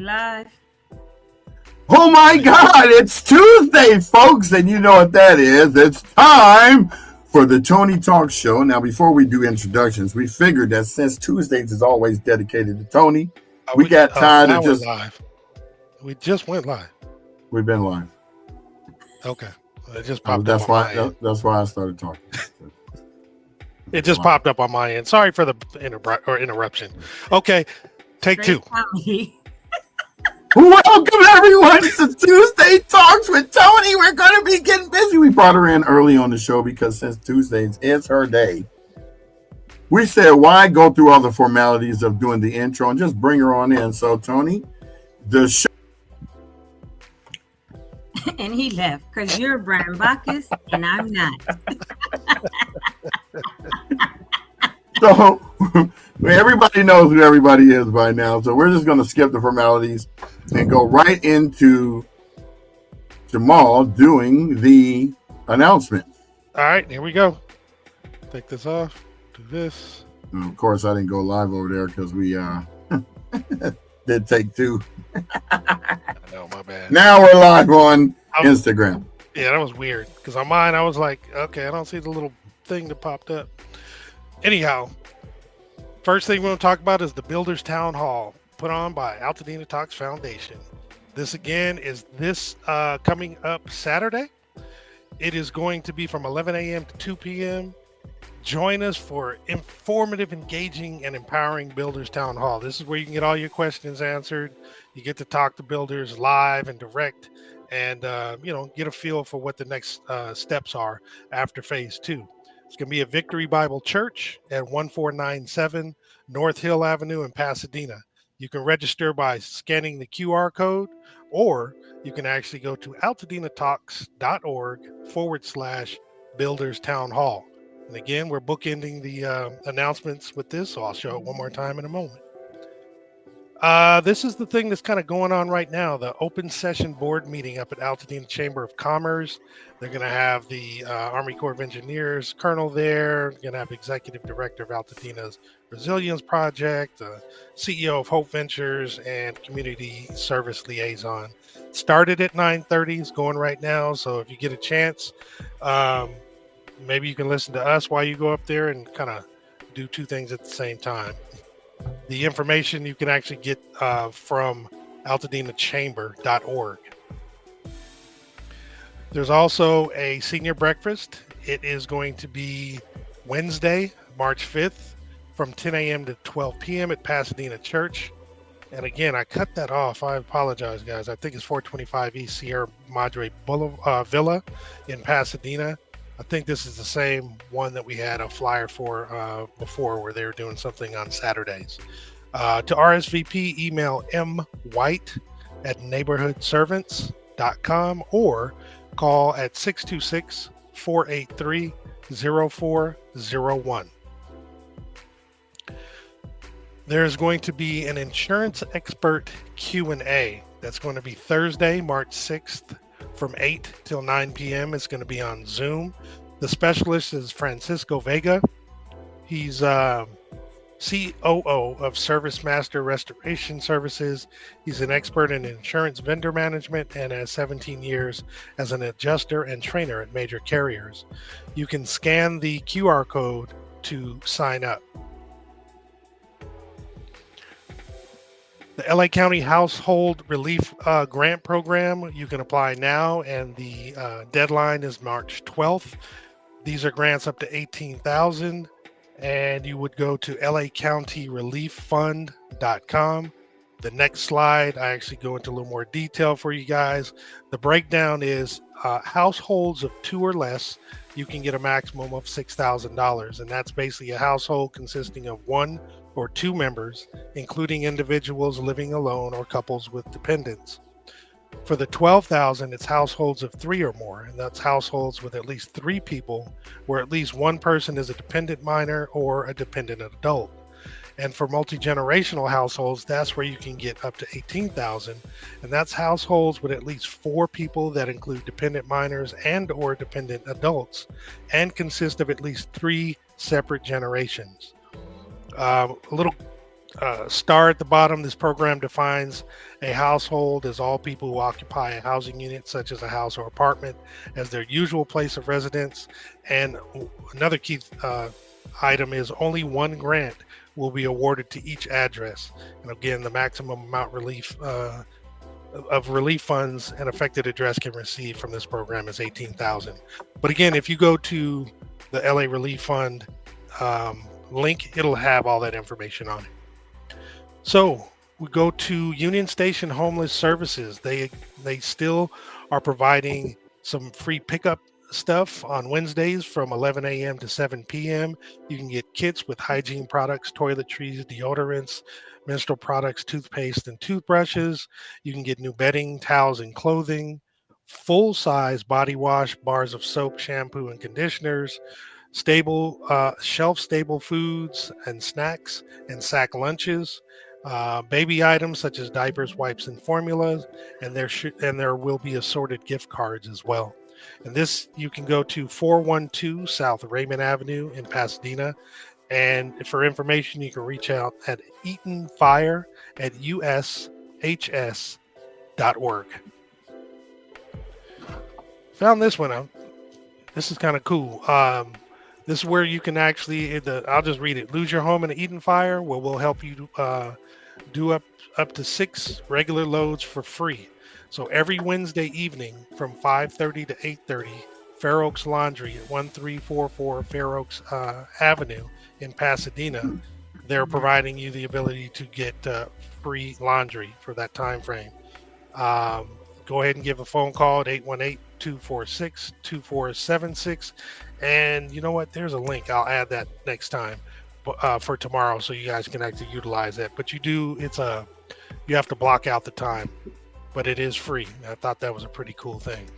live. Oh my God, it's Tuesday, folks, and you know what that is. It's time for the Toni Talks show. Now, before we do introductions, we figured that since Tuesdays is always dedicated to Toni, we got tired of just... live. We just went live. We've been live. Okay. It just popped up on my end. That's why I started talking. It just popped up on my end. Sorry for the interruption. Okay, take two. Welcome, everyone, to Tuesday Talks with Toni. We're going to be getting busy. We brought her in early on the show because since Tuesdays is her day, we said, why go through all the formalities of doing the intro and just bring her on in. So, Toni, the show. And he left because you're Brian Bacchus and I'm not. So everybody knows who everybody is by now. So we're just going to skip the formalities and go right into Jamal doing the announcement. All right, here we go. Take this off. Do this. And of course, I didn't go live over there because we did take two. I know, my bad. Now we're live on Instagram. Yeah, that was weird because on mine, I was like, okay, I don't see the little thing that popped up. Anyhow, first thing we're going to talk about is the Builders Town Hall put on by AltadenaTalks Foundation. This again is this coming up Saturday. It is going to be from 11 a.m. to 2 p.m. Join us for informative, engaging, and empowering Builders Town Hall. This is where you can get all your questions answered. You get to talk to builders live and direct and, get a feel for what the next steps are after phase 2. It's going to be at Victory Bible Church at 1497 North Hill Avenue in Pasadena. You can register by scanning the QR code, or you can actually go to AltadenaTalks.org/Builders Town Hall. And again, we're bookending the announcements with this, so I'll show it one more time in a moment. This is the thing that's kind of going on right now, the open session board meeting up at Altadena Chamber of Commerce. They're going to have the Army Corps of Engineers colonel there. They're going to have executive director of Altadena's Resilience Project, CEO of Hope Ventures, and community service liaison. Started at 9:30, it's going right now. So if you get a chance, maybe you can listen to us while you go up there and kind of do two things at the same time. The information you can actually get from AltadenaChamber.org. There's also a senior breakfast. It is going to be Wednesday, March 5th from 10 a.m. to 12 p.m. at Pasadena Church. And again, I cut that off. I apologize, guys. I think it's 425 East Sierra Madre Villa in Pasadena. I think this is the same one that we had a flyer for before, where they were doing something on Saturdays. To RSVP, email mwhite@neighborhoodservants.com or call at 626-483-0401. There's going to be an insurance expert Q&A. That's going to be Thursday, March 6th. From 8 till 9 p.m. It's going to be on Zoom. The specialist is Francisco Vega. He's COO of Service Master Restoration Services. He's an expert in insurance vendor management and has 17 years as an adjuster and trainer at major carriers. You can scan the QR code to sign up. The LA County Household Relief Grant Program, you can apply now, and the deadline is March 12th. These are grants up to $18,000, and you would go to LACountyReliefFund.com. The next slide, I actually go into a little more detail for you guys. The breakdown is households of 2 or less, you can get a maximum of $6,000, and that's basically a household consisting of 1 or 2 members, including individuals living alone or couples with dependents. For the $12,000, it's households of 3 or more, and that's households with at least 3 people, where at least one person is a dependent minor or a dependent adult. And for multi-generational households, that's where you can get up to $18,000, and that's households with at least 4 people that include dependent minors and or dependent adults, and consist of at least 3 separate generations. A little Star at the bottom, this program defines a household as all people who occupy a housing unit, such as a house or apartment, as their usual place of residence. And another key item is only one grant will be awarded to each address. And again, the maximum amount of relief funds an affected address can receive from this program is $18,000. But again, if you go to the LA Relief Fund link, it'll have all that information on it. So we go to Union Station Homeless Services. They still are providing some free pickup stuff on Wednesdays from 11 a.m. to 7 p.m. You can get kits with hygiene products, toiletries, deodorants, menstrual products, toothpaste, and toothbrushes. You can get new bedding, towels, and clothing, full-size body wash, bars of soap, shampoo, and conditioners, stable shelf-stable foods and snacks, and sack lunches. Baby items such as diapers, wipes, and formulas, and there will be assorted gift cards as well. And this you can go to 412 South Raymond Avenue in Pasadena. And for information, you can reach out at eatonfire@ushs.org. Found this one out. This is kind of cool. This is where you can actually, I'll just read it. Lose your home in an Eaton fire. Well, we'll help you do up to 6 regular loads for free. So every Wednesday evening from 5:30 to 8:30, Fair Oaks Laundry at 1344 Fair Oaks Avenue in Pasadena, they're providing you the ability to get free laundry for that time frame. Go ahead and give a phone call at 818-246-2476. And you know what? There's a link. I'll add that next time for tomorrow, so you guys can actually utilize it. But you have to block out the time, but it is free. I thought that was a pretty cool thing.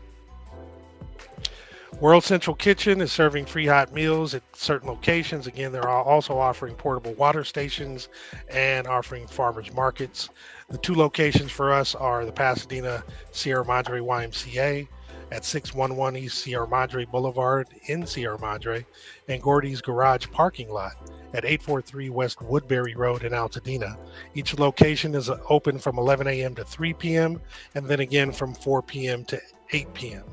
World Central Kitchen is serving free hot meals at certain locations. Again, they're also offering portable water stations and offering farmers markets. The 2 locations for us are the Pasadena Sierra Madre YMCA at 611 East Sierra Madre Boulevard in Sierra Madre, and Gordy's Garage Parking Lot at 843 West Woodbury Road in Altadena. Each location is open from 11 a.m. to 3 p.m. and then again from 4 p.m. to 8 p.m.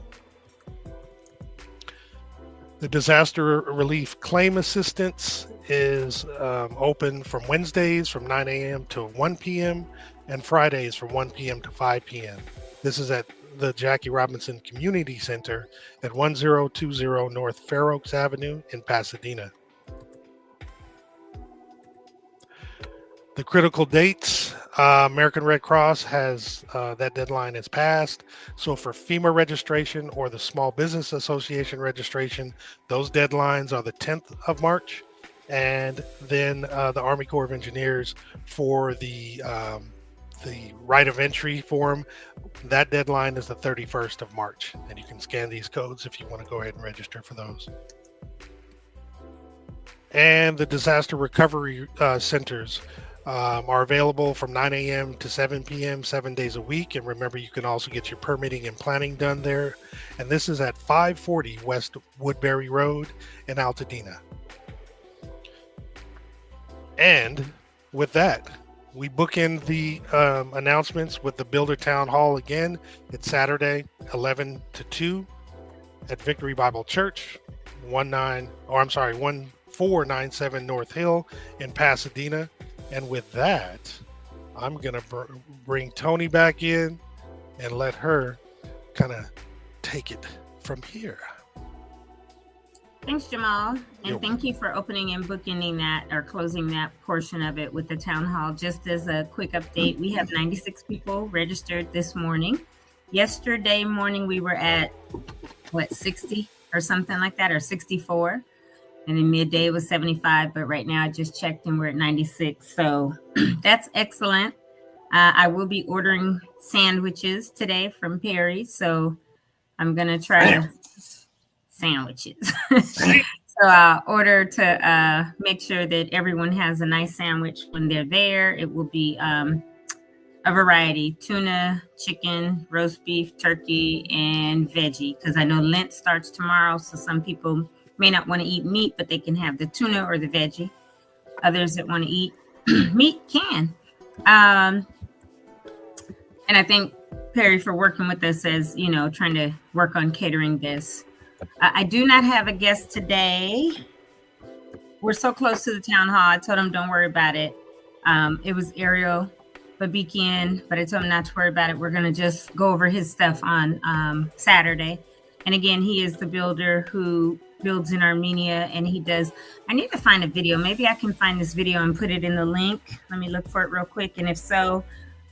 The Disaster Relief Claim Assistance is open from Wednesdays from 9 a.m. to 1 p.m. and Fridays from 1 p.m. to 5 p.m. This is at the Jackie Robinson Community Center at 1020 North Fair Oaks Avenue in Pasadena. The critical dates, American Red Cross has that deadline is passed. So for FEMA registration or the Small Business Association registration, those deadlines are the 10th of March. And then the Army Corps of Engineers for the right of entry form, that deadline is the 31st of March. And you can scan these codes if you want to go ahead and register for those. And the disaster recovery centers are available from 9 a.m. to 7 p.m. 7 days a week. And remember, you can also get your permitting and planning done there. And this is at 540 West Woodbury Road in Altadena. And with that, we bookend the announcements with the Builder Town Hall again. It's Saturday, 11 to 2 at Victory Bible Church, 1497 North Hill in Pasadena. And with that, I'm going to bring Toni back in and let her kind of take it from here. Thanks, Jamal. And thank you for opening and bookending that or closing that portion of it with the town hall. Just as a quick update, we have 96 people registered this morning. Yesterday morning, we were at 60 or something like that, or 64. And then midday was 75, but right now I just checked and we're at 96. So that's excellent. I will be ordering sandwiches today from Perry. So I'm going to try sandwiches. So I'll order to make sure that everyone has a nice sandwich when they're there. It will be a variety: tuna, chicken, roast beef, turkey, and veggie. Because I know Lent starts tomorrow. So some people may not want to eat meat, but they can have the tuna or the veggie. Others that want to eat meat can. And I thank Perry for working with us as, trying to work on catering this. I do not have a guest today. We're so close to the town hall. I told him, don't worry about it. It was Ariel Babikian, but I told him not to worry about it. We're going to just go over his stuff on Saturday. And again, he is the builder who builds in Armenia, and I need to find a video. Maybe I can find this video and put it in the link. Let me look for it real quick. And if so,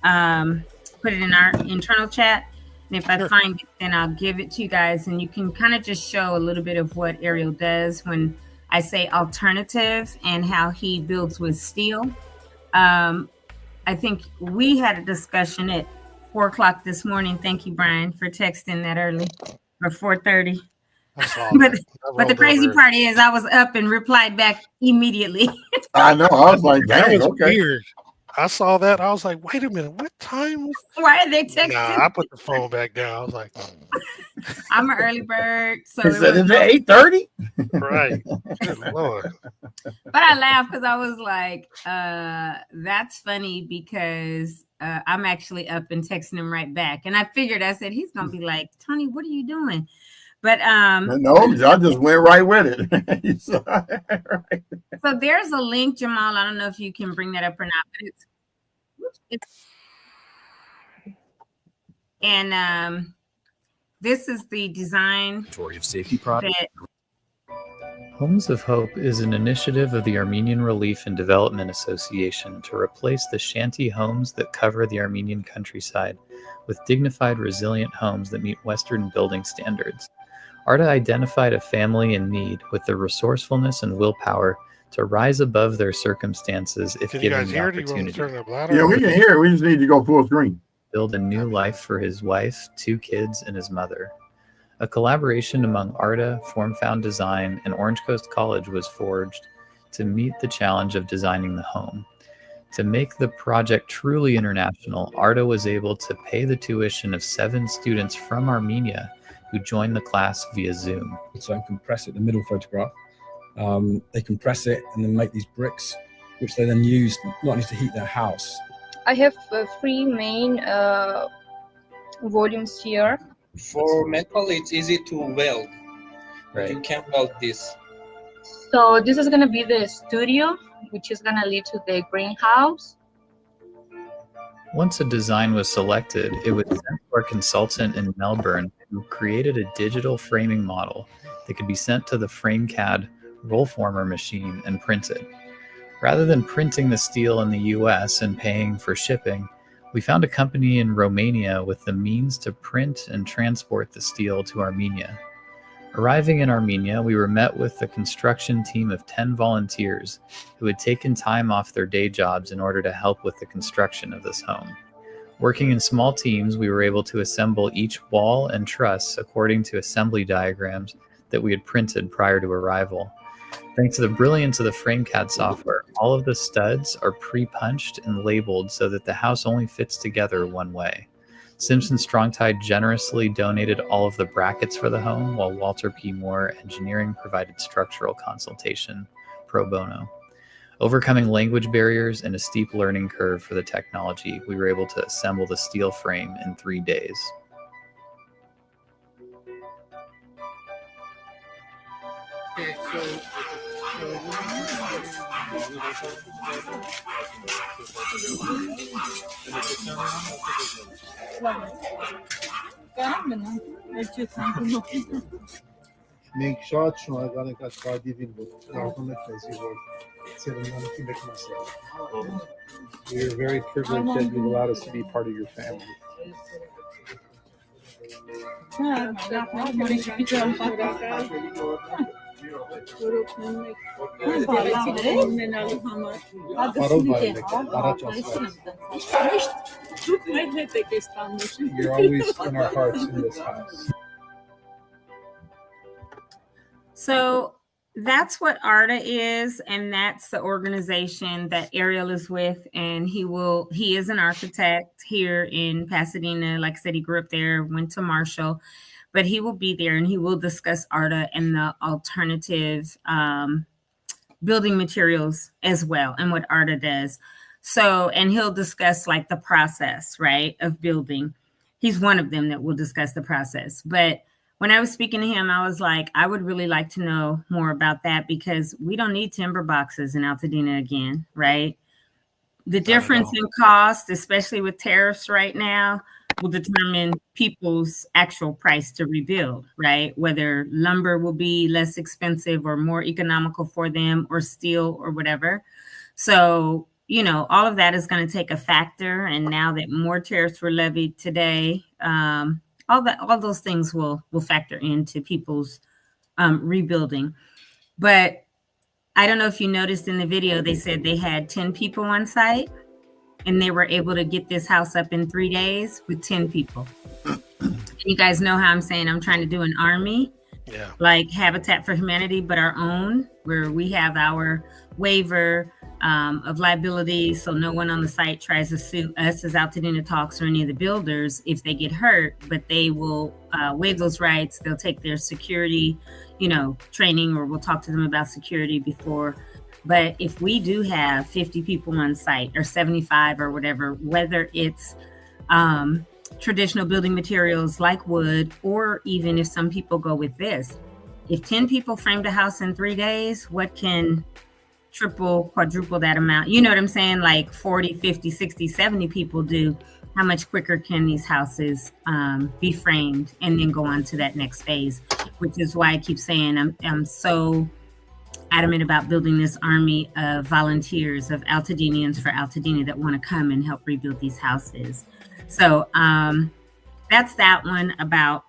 put it in our internal chat. And if I find it, then I'll give it to you guys. And you can kind of just show a little bit of what Ariel does when I say alternative and how he builds with steel. I think we had a discussion at 4:00 this morning. Thank you, Brian, for texting that early, or 4:30. But the crazy part is I was up and replied back immediately. I know. I was like, dang, that was weird. I saw that. I was like, wait a minute. What time? Why are they texting? Nah, I put the phone back down. I was like, I'm an early bird. So is it 8:30? Right. Good Lord. But I laughed because I was like, that's funny because I'm actually up and texting him right back. And I said, he's going to be like, Toni, what are you doing? But no, I just went right with it. So there's a link, Jamal. I don't know if you can bring that up or not, but this is the design of safety product. Homes of Hope is an initiative of the Armenian Relief and Development Association to replace the shanty homes that cover the Armenian countryside with dignified, resilient homes that meet Western building standards. ARTA identified a family in need with the resourcefulness and willpower to rise above their circumstances if given the opportunity. Yeah, we can hear it. We just need to go full screen. Build a new life for his wife, 2 kids, and his mother. A collaboration among ARTA, Formfound Design, and Orange Coast College was forged to meet the challenge of designing the home. To make the project truly international, ARTA was able to pay the tuition of 7 students from Armenia who joined the class via Zoom. So I compress it, the middle photograph. They compress it and then make these bricks, which they then use not only to heat their house. I have 3 main volumes here. For metal, it's easy to weld. Right. You can weld this. So this is going to be the studio, which is going to lead to the greenhouse. Once a design was selected, it was sent to our consultant in Melbourne who created a digital framing model that could be sent to the FrameCAD roll former machine and printed. Rather than printing the steel in the US and paying for shipping, we found a company in Romania with the means to print and transport the steel to Armenia. Arriving in Armenia, we were met with a construction team of 10 volunteers who had taken time off their day jobs in order to help with the construction of this home. Working in small teams, we were able to assemble each wall and truss according to assembly diagrams that we had printed prior to arrival. Thanks to the brilliance of the FrameCAD software, all of the studs are pre-punched and labeled so that the house only fits together one way. Simpson Strong-Tie generously donated all of the brackets for the home, while Walter P. Moore Engineering provided structural consultation pro bono. Overcoming language barriers and a steep learning curve for the technology, we were able to assemble the steel frame in 3 days. մենք շատ շնորհակալ ենք այս կարդիվին, որ դառնում եք մեզի, որ ցերեմոնիքի մեջ մաս եք։ We're very privileged that you've allowed us to be part of your family. You're always in our hearts in this house. So that's what ARTA is, and that's the organization that Ariel is with, and he is an architect here in Pasadena. Like I said, he grew up there, went to Marshall, but he will be there and he will discuss ARTA and the alternative building materials as well and what ARTA does. So, and he'll discuss like the process, right, of building. He's one of them that will discuss the process. But when I was speaking to him, I was like, I would really like to know more about that because we don't need timber boxes in Altadena again, right? The difference in cost, especially with tariffs right now, will determine people's actual price to rebuild, right? Whether lumber will be less expensive or more economical for them, or steel or whatever. So, you know, all of that is going to take a factor. And now that more tariffs were levied today, all those things will factor into people's rebuilding. But I don't know if you noticed in the video, they said they had 10 people on site and they were able to get this house up in 3 days with 10 people. You guys know how I'm saying I'm trying to do an army, like Habitat for Humanity, but our own, where we have our waiver of liability, so no one on the site tries to sue us as Altadena Talks or any of the builders if they get hurt, but they will waive those rights. They'll take their security, you know, training, or we'll talk to them about security before. But if we do have 50 people on site or 75 or whatever, whether it's traditional building materials like wood, or even if some people go with this, if 10 people framed a house in 3 days, what can triple, quadruple that amount? You know what I'm saying? Like 40, 50, 60, 70 people do. How much quicker can these houses be framed and then go on to that next phase? Which is why I keep saying I'm so adamant about building this army of volunteers, of Altadenians for Altadena that want to come and help rebuild these houses. So that's that one about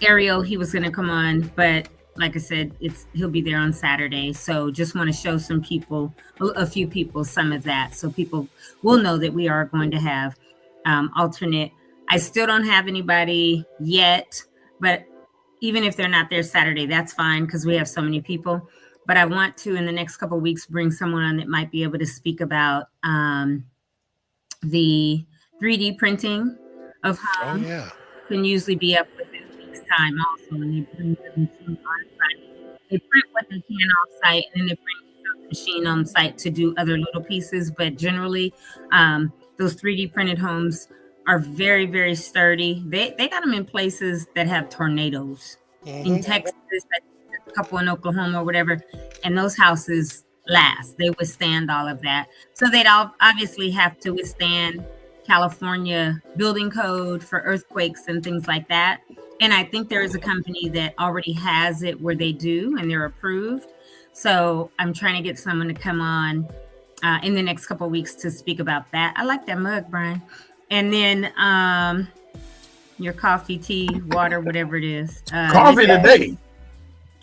Ariel. He was going to come on, but like I said, he'll be there on Saturday. So just want to show some people, a few people, some of that, so people will know that we are going to have alternate. I still don't have anybody yet, but even if they're not there Saturday, that's fine because we have so many people. But I want to, in the next couple of weeks, bring someone on that might be able to speak about the 3D printing of homes. Oh, yeah. Can usually be up within a week's time also. And they bring the machine on site. They print what they can off site, and then they bring the machine on site to do other little pieces. But generally, those 3D printed homes are very, very sturdy. They got them in places that have tornadoes. In Texas, a couple in Oklahoma or whatever, and those houses last. They withstand all of that. So they'd obviously have to withstand California building code for earthquakes and things like that. And I think there is a company that already has it where they do, and they're approved. So I'm trying to get someone to come on in the next couple of weeks to speak about that. I like that mug, Brian. And then your coffee, tea, water, whatever it is. Coffee today.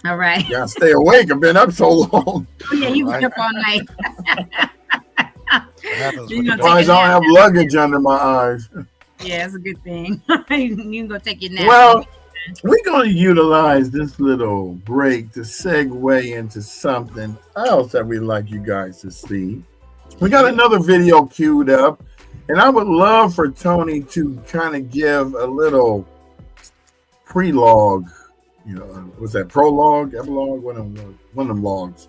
All right. Yeah, stay awake. I've been up so long. Oh, yeah, you've been up all night. I don't have luggage under my eyes. Yeah, it's a good thing. You can go take your nap. Well, we're going to utilize this little break to segue into something else that we'd like you guys to see. We got another video queued up, and I would love for Toni to kind of give a little prelogue. You know, was that prologue, epilogue, one of them logs,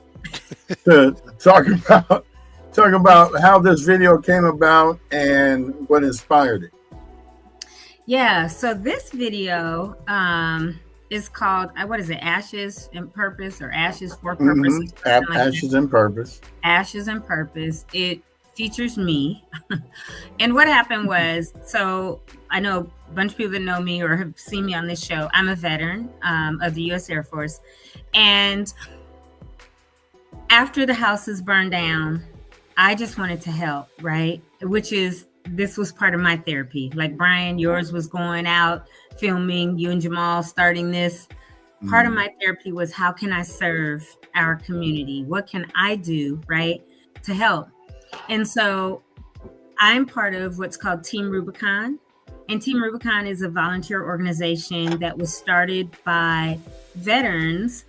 to talk about how this video came about and what inspired it. Yeah, so this video is called, what is it, Ashes and Purpose, or Ashes for Purpose? Mm-hmm. Ashes and Purpose. Ashes and Purpose. It features me. And what happened was, so I know a bunch of people that know me or have seen me on this show. I'm a veteran of the U.S. Air Force. And after the houses burned down, I just wanted to help, right? This was part of my therapy. Like Brian, yours was going out, filming, you and Jamal starting this. Part of my therapy was, how can I serve our community? What can I do, right, to help? And so I'm part of what's called Team Rubicon. And Team Rubicon is a volunteer organization that was started by veterans,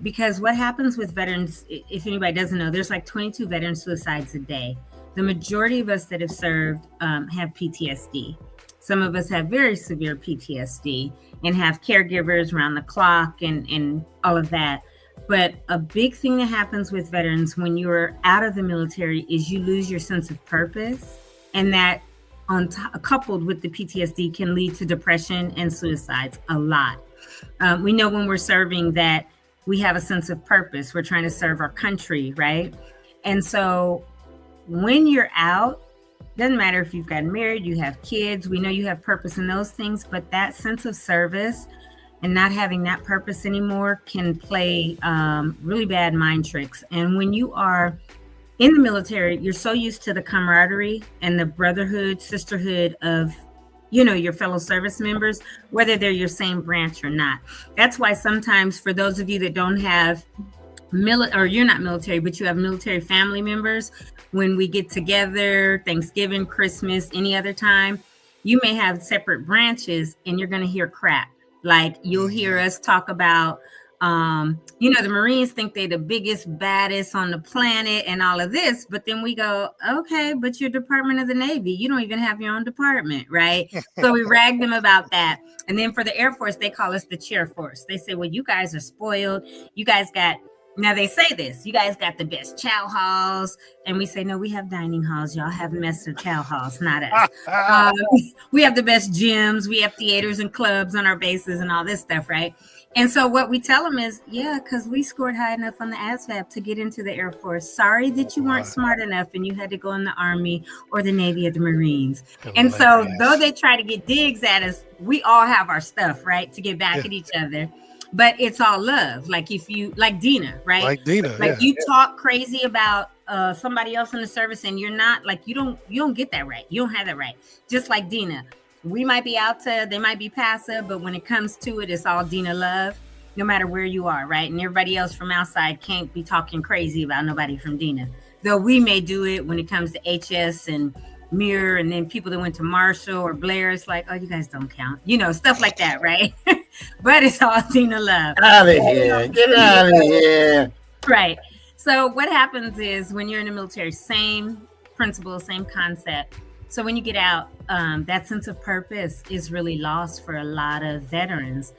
because what happens with veterans, if anybody doesn't know, there's like 22 veteran suicides a day. The majority of us that have served have PTSD. Some of us have very severe PTSD and have caregivers around the clock and all of that. But a big thing that happens with veterans when you're out of the military is you lose your sense of purpose, and that coupled with the PTSD can lead to depression and suicides a lot. We know when we're serving that we have a sense of purpose. We're trying to serve our country, right? And so when you're out, doesn't matter if you've gotten married, you have kids, we know you have purpose in those things, but that sense of service and not having that purpose anymore can play really bad mind tricks. And when you are in the military, you're so used to the camaraderie and the brotherhood, sisterhood of, your fellow service members, whether they're your same branch or not. That's why sometimes for those of you that don't have or you're not military, but you have military family members, when we get together, Thanksgiving, Christmas, any other time, you may have separate branches and you're going to hear crap. Like you'll hear us talk about, the Marines think they're the biggest, baddest on the planet and all of this. But then we go, okay, but you're Department of the Navy. You don't even have your own department, right? So we rag them about that. And then for the Air Force, they call us the chair force. They say, well, you guys are spoiled. You guys got, now they say this, you guys got the best chow halls. And we say, no, we have dining halls. Y'all have mess of chow halls, not us. We have the best gyms. We have theaters and clubs on our bases and all this stuff, right? And so what we tell them is, yeah, because we scored high enough on the ASVAB to get into the Air Force. Sorry that you weren't smart enough and you had to go in the Army or the Navy or the Marines. And so though they try to get digs at us, we all have our stuff, right, to get back at each other. But it's all love. Like if you, like Dina, right? Like Dina, like you talk crazy about somebody else in the service and you're not, like you don't get that right. You don't have that right. Just like Dina. We might be Alta, they might be passive, but when it comes to it, it's all Dina love, no matter where you are, right? And everybody else from outside can't be talking crazy about nobody from Dina. Though we may do it when it comes to HS and Mirror, and then people that went to Marshall or Blair, it's like, oh, you guys don't count, stuff like that, right? But it's all Dina love. Out of here, get out of here. Right. So what happens is when you're in the military, same principle, same concept. So when you get out, that sense of purpose is really lost for a lot of veterans.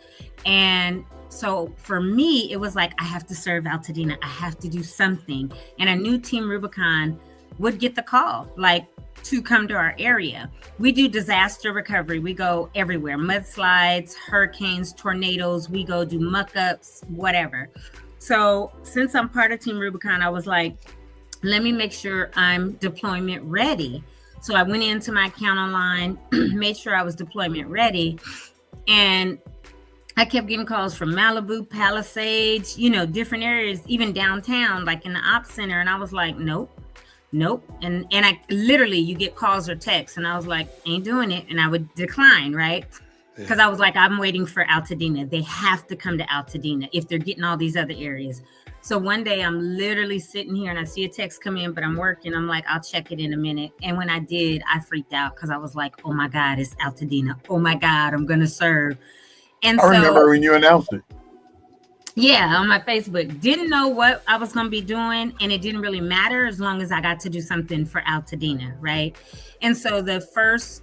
And so for me, it was like, I have to serve Altadena. I have to do something. And I knew Team Rubicon would get the call, like, to come to our area. We do disaster recovery. We go everywhere, mudslides, hurricanes, tornadoes. We go do muck-ups, whatever. So since I'm part of Team Rubicon, I was like, let me make sure I'm deployment ready. So I went into my account online, made sure I was deployment ready. And I kept getting calls from Malibu, Palisades, different areas, even downtown, like in the ops center. And I was like, nope. And I literally, you get calls or texts. And I was like, ain't doing it. And I would decline, right? Because I was like, I'm waiting for Altadena. They have to come to Altadena if they're getting all these other areas. So one day I'm literally sitting here and I see a text come in, but I'm working. I'm like, I'll check it in a minute. And when I did, I freaked out because I was like, oh my God, it's Altadena. Oh my God, I'm going to serve. And I remember when you announced it. Yeah, on my Facebook. Didn't know what I was going to be doing, and it didn't really matter as long as I got to do something for Altadena, right? And so the first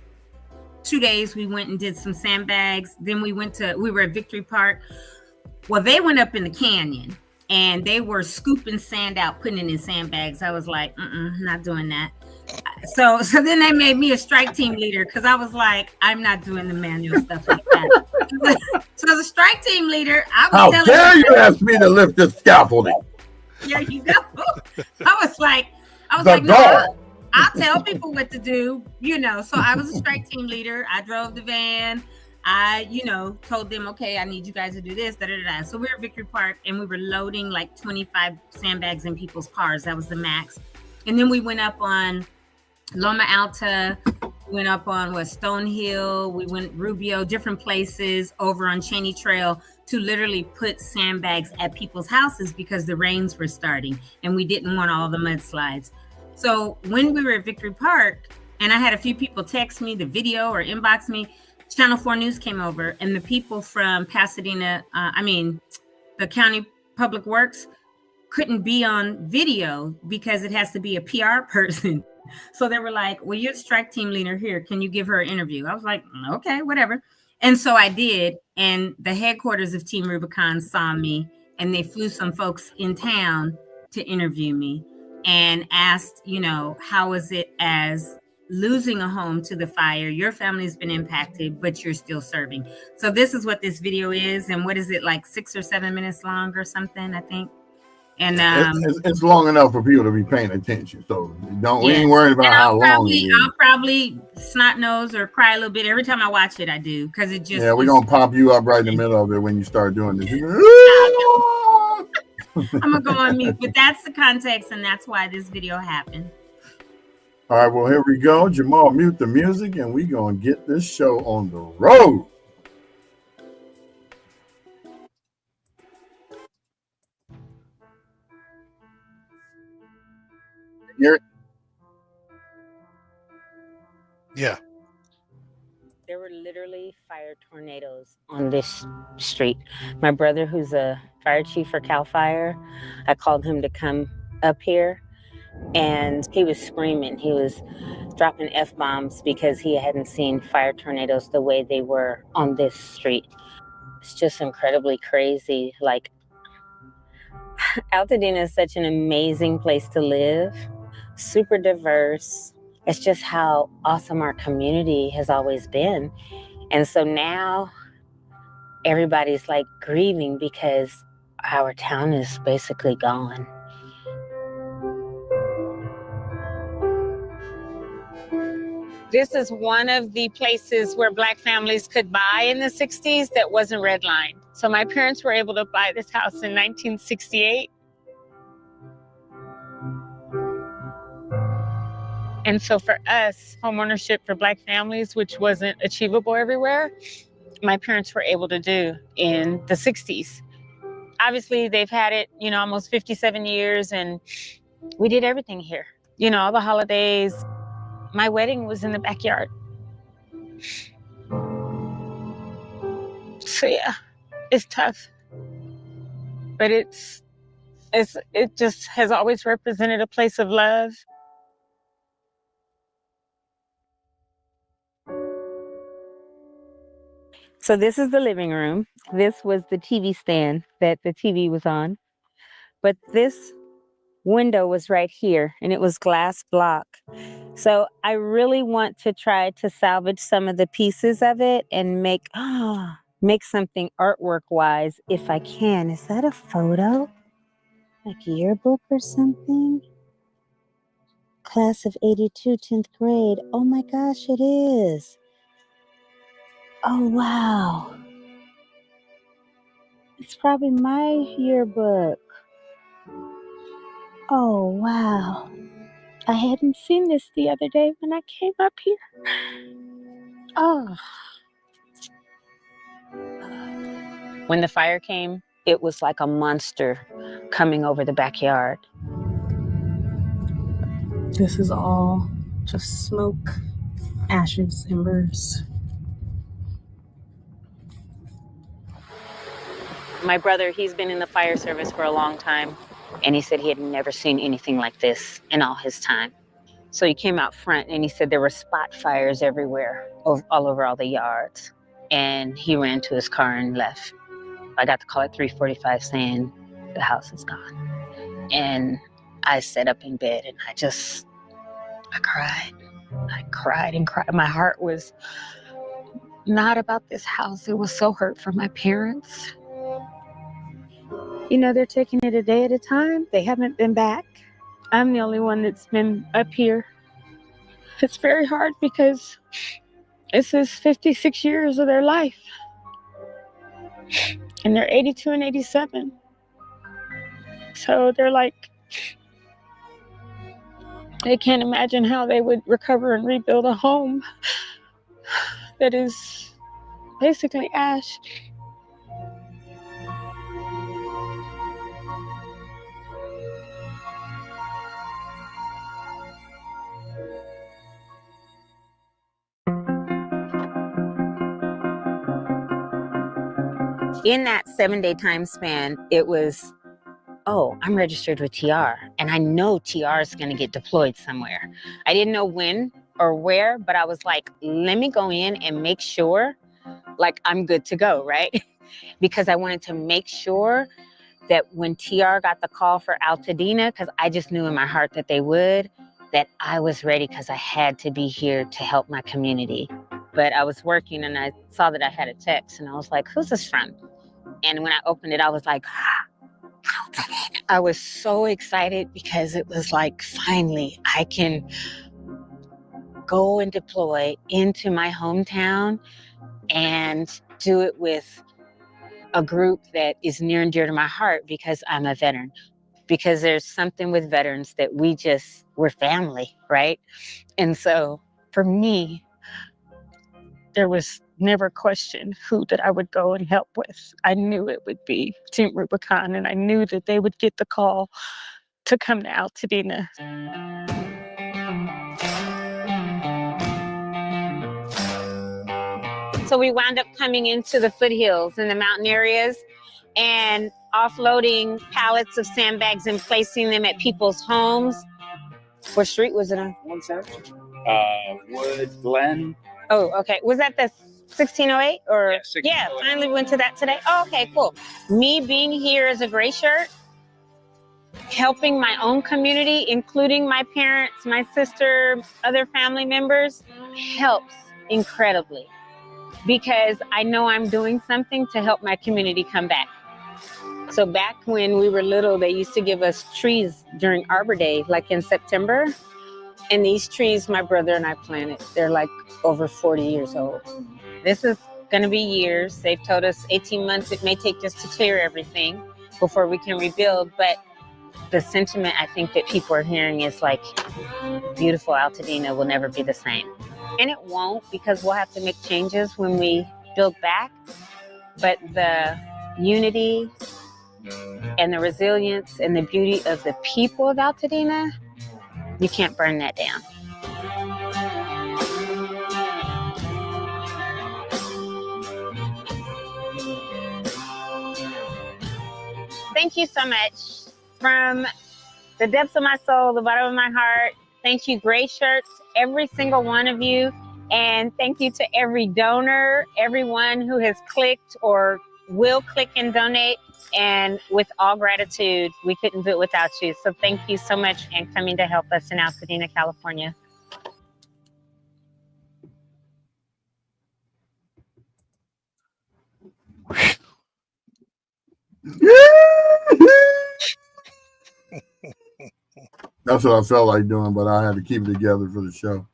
2 days we went and did some sandbags. Then we were at Victory Park. Well, they went up in the canyon and they were scooping sand out, putting it in sandbags. I was like, not doing that. So then they made me a strike team leader because I was like, I'm not doing the manual stuff like that. So the strike team leader, I was How dare you ask me to lift the scaffolding? There you go. I was like, no, I'll tell people what to do, So I was a strike team leader. I drove the van. I, told them, okay, I need you guys to do this, So we were at Victory Park and we were loading like 25 sandbags in people's cars. That was the max. And then we went up on Loma Alta, went up on Stonehill, we went Rubio, different places over on Cheney Trail to literally put sandbags at people's houses because the rains were starting and we didn't want all the mudslides. So when we were at Victory Park, and I had a few people text me the video or inbox me, Channel 4 News came over and the people from Pasadena, the County Public Works, couldn't be on video because it has to be a PR person. So they were like, well, you're the strike team leader here. Can you give her an interview? I was like, okay, whatever. And so I did. And the headquarters of Team Rubicon saw me and they flew some folks in town to interview me and asked, how is it as losing a home to the fire? Your family's been impacted, but you're still serving. So this is what this video is. And what is it, like 6 or 7 minutes long or something, I think? And it's long enough for people to be paying attention. So we ain't worried about and how long it is. I'll probably snot nose or cry a little bit every time I watch it. I do, because it just we're gonna pop you up right in the middle of it when you start doing this. I'm gonna go on mute, but that's the context, and that's why this video happened. All right, well, here we go. Jamal, mute the music, and we're gonna get this show on the road. Hear it? Yeah. There were literally fire tornadoes on this street. My brother, who's a fire chief for CAL FIRE, I called him to come up here, and he was screaming. He was dropping F-bombs because he hadn't seen fire tornadoes the way they were on this street. It's just incredibly crazy. Like, Altadena is such an amazing place to live, super diverse. It's just how awesome our community has always been. And so now everybody's like grieving because our town is basically gone. This is one of the places where Black families could buy in the 60s that wasn't redlined. So my parents were able to buy this house in 1968. And so for us, homeownership for Black families, which wasn't achievable everywhere, my parents were able to do in the 60s. Obviously, they've had it, almost 57 years, and we did everything here. All the holidays. My wedding was in the backyard. So yeah, it's tough. But it just has always represented a place of love. So this is the living room. This was the TV stand that the TV was on. But this window was right here, and it was glass block. So I really want to try to salvage some of the pieces of it and make something artwork wise if I can. Is that a photo? Like a yearbook or something? Class of 82, 10th grade. Oh my gosh, it is. Oh wow. It's probably my yearbook. Oh wow. I hadn't seen this the other day when I came up here. Oh. When the fire came, it was like a monster coming over the backyard. This is all just smoke, ashes, embers. My brother, he's been in the fire service for a long time, and he said he had never seen anything like this in all his time. So he came out front, and he said there were spot fires everywhere, all over all the yards. And he ran to his car and left. I got the call at 3:45 saying the house is gone. And I sat up in bed, and I cried. I cried and cried. My heart was not about this house. It was so hurt for my parents. They're taking it a day at a time. They haven't been back. I'm the only one that's been up here. It's very hard because this is 56 years of their life. And they're 82 and 87. So they're like, they can't imagine how they would recover and rebuild a home that is basically ash. In that 7-day time span, it was, I'm registered with TR, and I know TR is going to get deployed somewhere. I didn't know when or where, but I was like, let me go in and make sure, like, I'm good to go, right? Because I wanted to make sure that when TR got the call for Altadena, because I just knew in my heart that they would, that I was ready because I had to be here to help my community. But I was working and I saw that I had a text and I was like, who's this from? And when I opened it, I was like, I was so excited because it was like, finally, I can go and deploy into my hometown and do it with a group that is near and dear to my heart because I'm a veteran. Because there's something with veterans that we're family, right? And so for me, there was never a question who that I would go and help with. I knew it would be Team Rubicon, and I knew that they would get the call to come to Altadena. So we wound up coming into the foothills and the mountain areas and offloading pallets of sandbags and placing them at people's homes. What street was it on? Wood Glen. Oh, okay. Was that the 1608 or? Yeah, 1608. Yeah, finally went to that today. Oh, okay, cool. Me being here as a gray shirt, helping my own community, including my parents, my sister, other family members, helps incredibly because I know I'm doing something to help my community come back. So back when we were little, they used to give us trees during Arbor Day, like in September. And these trees, my brother and I planted, they're like over 40 years old. This is gonna be years. They've told us 18 months it may take just to clear everything before we can rebuild. But the sentiment I think that people are hearing is like, beautiful Altadena will never be the same. And it won't, because we'll have to make changes when we build back. But the unity and the resilience and the beauty of the people of Altadena, you can't burn that down. Thank you so much. From the depths of my soul, the bottom of my heart, thank you, gray shirts, every single one of you. And thank you to every donor, everyone who has clicked or will click and donate. And with all gratitude, we couldn't do it without you. So thank you so much for coming to help us in Altadena, California. That's what I felt like doing, but I had to keep it together for the show.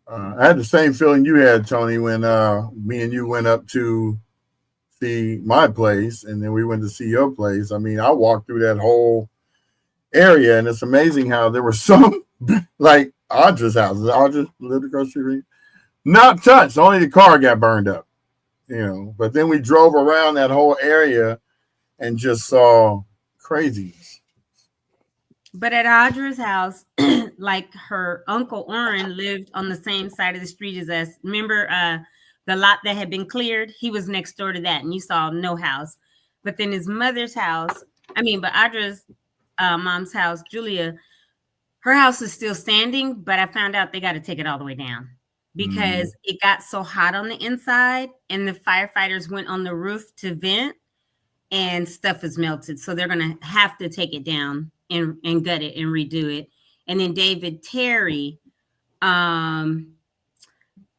I had the same feeling you had, Toni, when me and you went up to see my place, and then we went to see your place. I mean, I walked through that whole area, and it's amazing how there were some, like Audra's house. Audra lived across the street. Not touched. Only the car got burned up, you know. But then we drove around that whole area and just saw craziness. But at Audra's house, like her uncle Orrin lived on the same side of the street as us. Remember the lot that had been cleared? He was next door to that, and you saw no house. But then his mother's house, but Audra's mom's house, Julia, her house is still standing, but I found out they got to take it all the way down because it got so hot on the inside, and the firefighters went on the roof to vent, and stuff is melted. So they're going to have to take it down and gut it and redo it. And then David Terry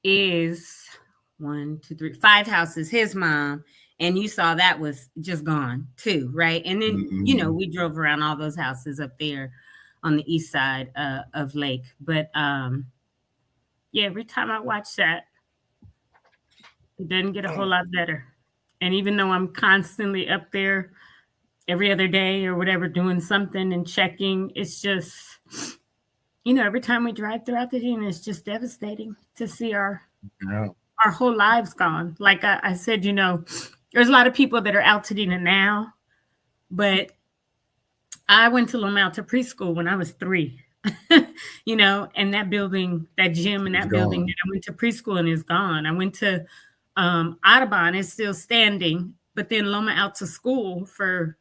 is 1, 2, 3, 5 houses, his mom. And you saw that was just gone too, right? And then, you know, we drove around all those houses up there on the east side of Lake. But yeah, every time I watch that, it doesn't get a whole lot better. And even though I'm constantly up there every other day or whatever, doing something and checking, it's just, you know, every time we drive throughout the Altadena, it's just devastating to see our whole lives gone. Like I said, you know, there's a lot of people that are Altadena now, but I went to Loma Alta preschool when I was 3, you know, and that building, that gym and that building that I went to preschool in is gone. I went to Audubon, is still standing, but then Loma Alta School for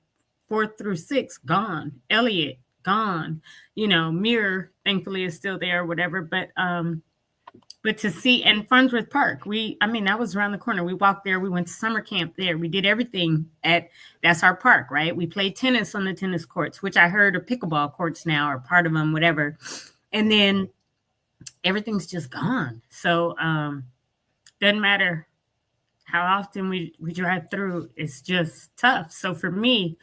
4th through 6th, gone. Elliott, gone. You know, Mirror, thankfully, is still there or whatever. But But to see, and Farnsworth Park, that was around the corner. We walked there. We went to summer camp there. We did everything that's our park, right? We played tennis on the tennis courts, which I heard are pickleball courts now, or part of them, whatever. And then everything's just gone. So doesn't matter how often we drive through. It's just tough. So for me,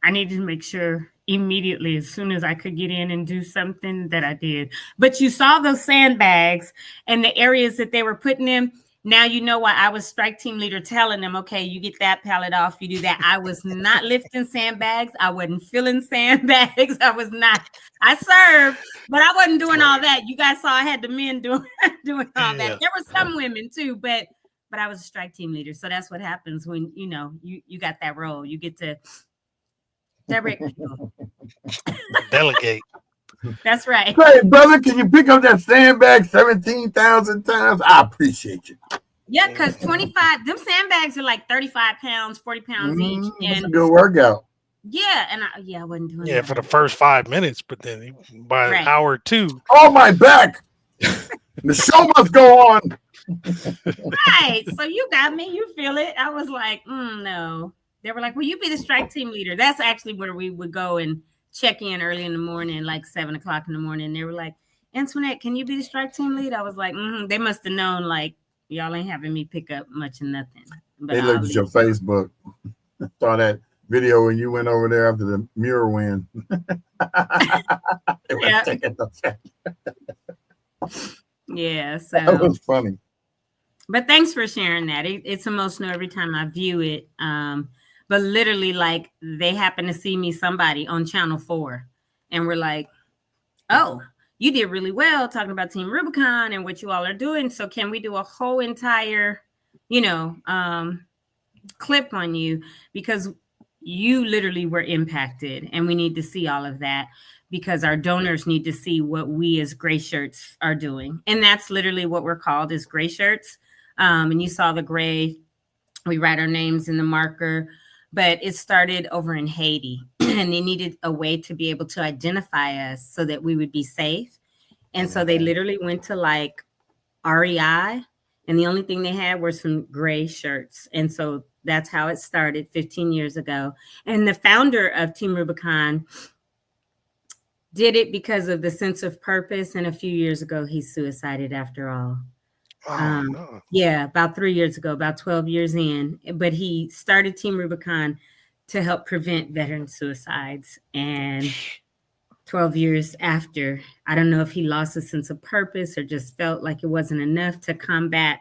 I needed to make sure immediately, as soon as I could get in and do something, that I did. But you saw those sandbags and the areas that they were putting in. Now you know why I was strike team leader telling them, okay, you get that pallet off, you do that. I was not lifting sandbags. I wasn't filling sandbags. I served, but I wasn't doing all that. You guys saw I had the men doing all that. There were some women too, but I was a strike team leader. So that's what happens when, you got that role. You get to direct people. Delegate. That's right. Hey, brother, can you pick up that sandbag 17,000 times? I appreciate you. Yeah, because 25, them sandbags are like 35 pounds, 40 pounds each. And it's a good workout. Yeah, and I wasn't doing that. Yeah, for the first 5 minutes, but then by an hour or two. Oh, my back. The show must go on. Right. So you got me. You feel it. I was like, no. They were like, will you be the strike team leader? That's actually where we would go and check in early in the morning, like 7 o'clock in the morning. They were like, Antoinette, can you be the strike team lead? I was like, They must have known, like, y'all ain't having me pick up much of nothing. But they looked at your Facebook. Saw that video when you went over there after the Muir win. Yeah, so that was funny. But thanks for sharing that. It's emotional every time I view it. But literally, like, they happen to see me, somebody on Channel 4, and we're like, oh, you did really well talking about Team Rubicon and what you all are doing. So can we do a whole entire, clip on you? Because you literally were impacted, and we need to see all of that, because our donors need to see what we as gray shirts are doing. And that's literally what we're called, is gray shirts. And you saw the gray, we write our names in the marker, but it started over in Haiti, and they needed a way to be able to identify us so that we would be safe. And so they literally went to like REI, and the only thing they had were some gray shirts. And so that's how it started 15 years ago. And the founder of Team Rubicon did it because of the sense of purpose. And a few years ago, he suicided after all. No. Yeah, about 3 years ago, about 12 years in. But he started Team Rubicon to help prevent veteran suicides. And 12 years after, I don't know if he lost a sense of purpose or just felt like it wasn't enough to combat,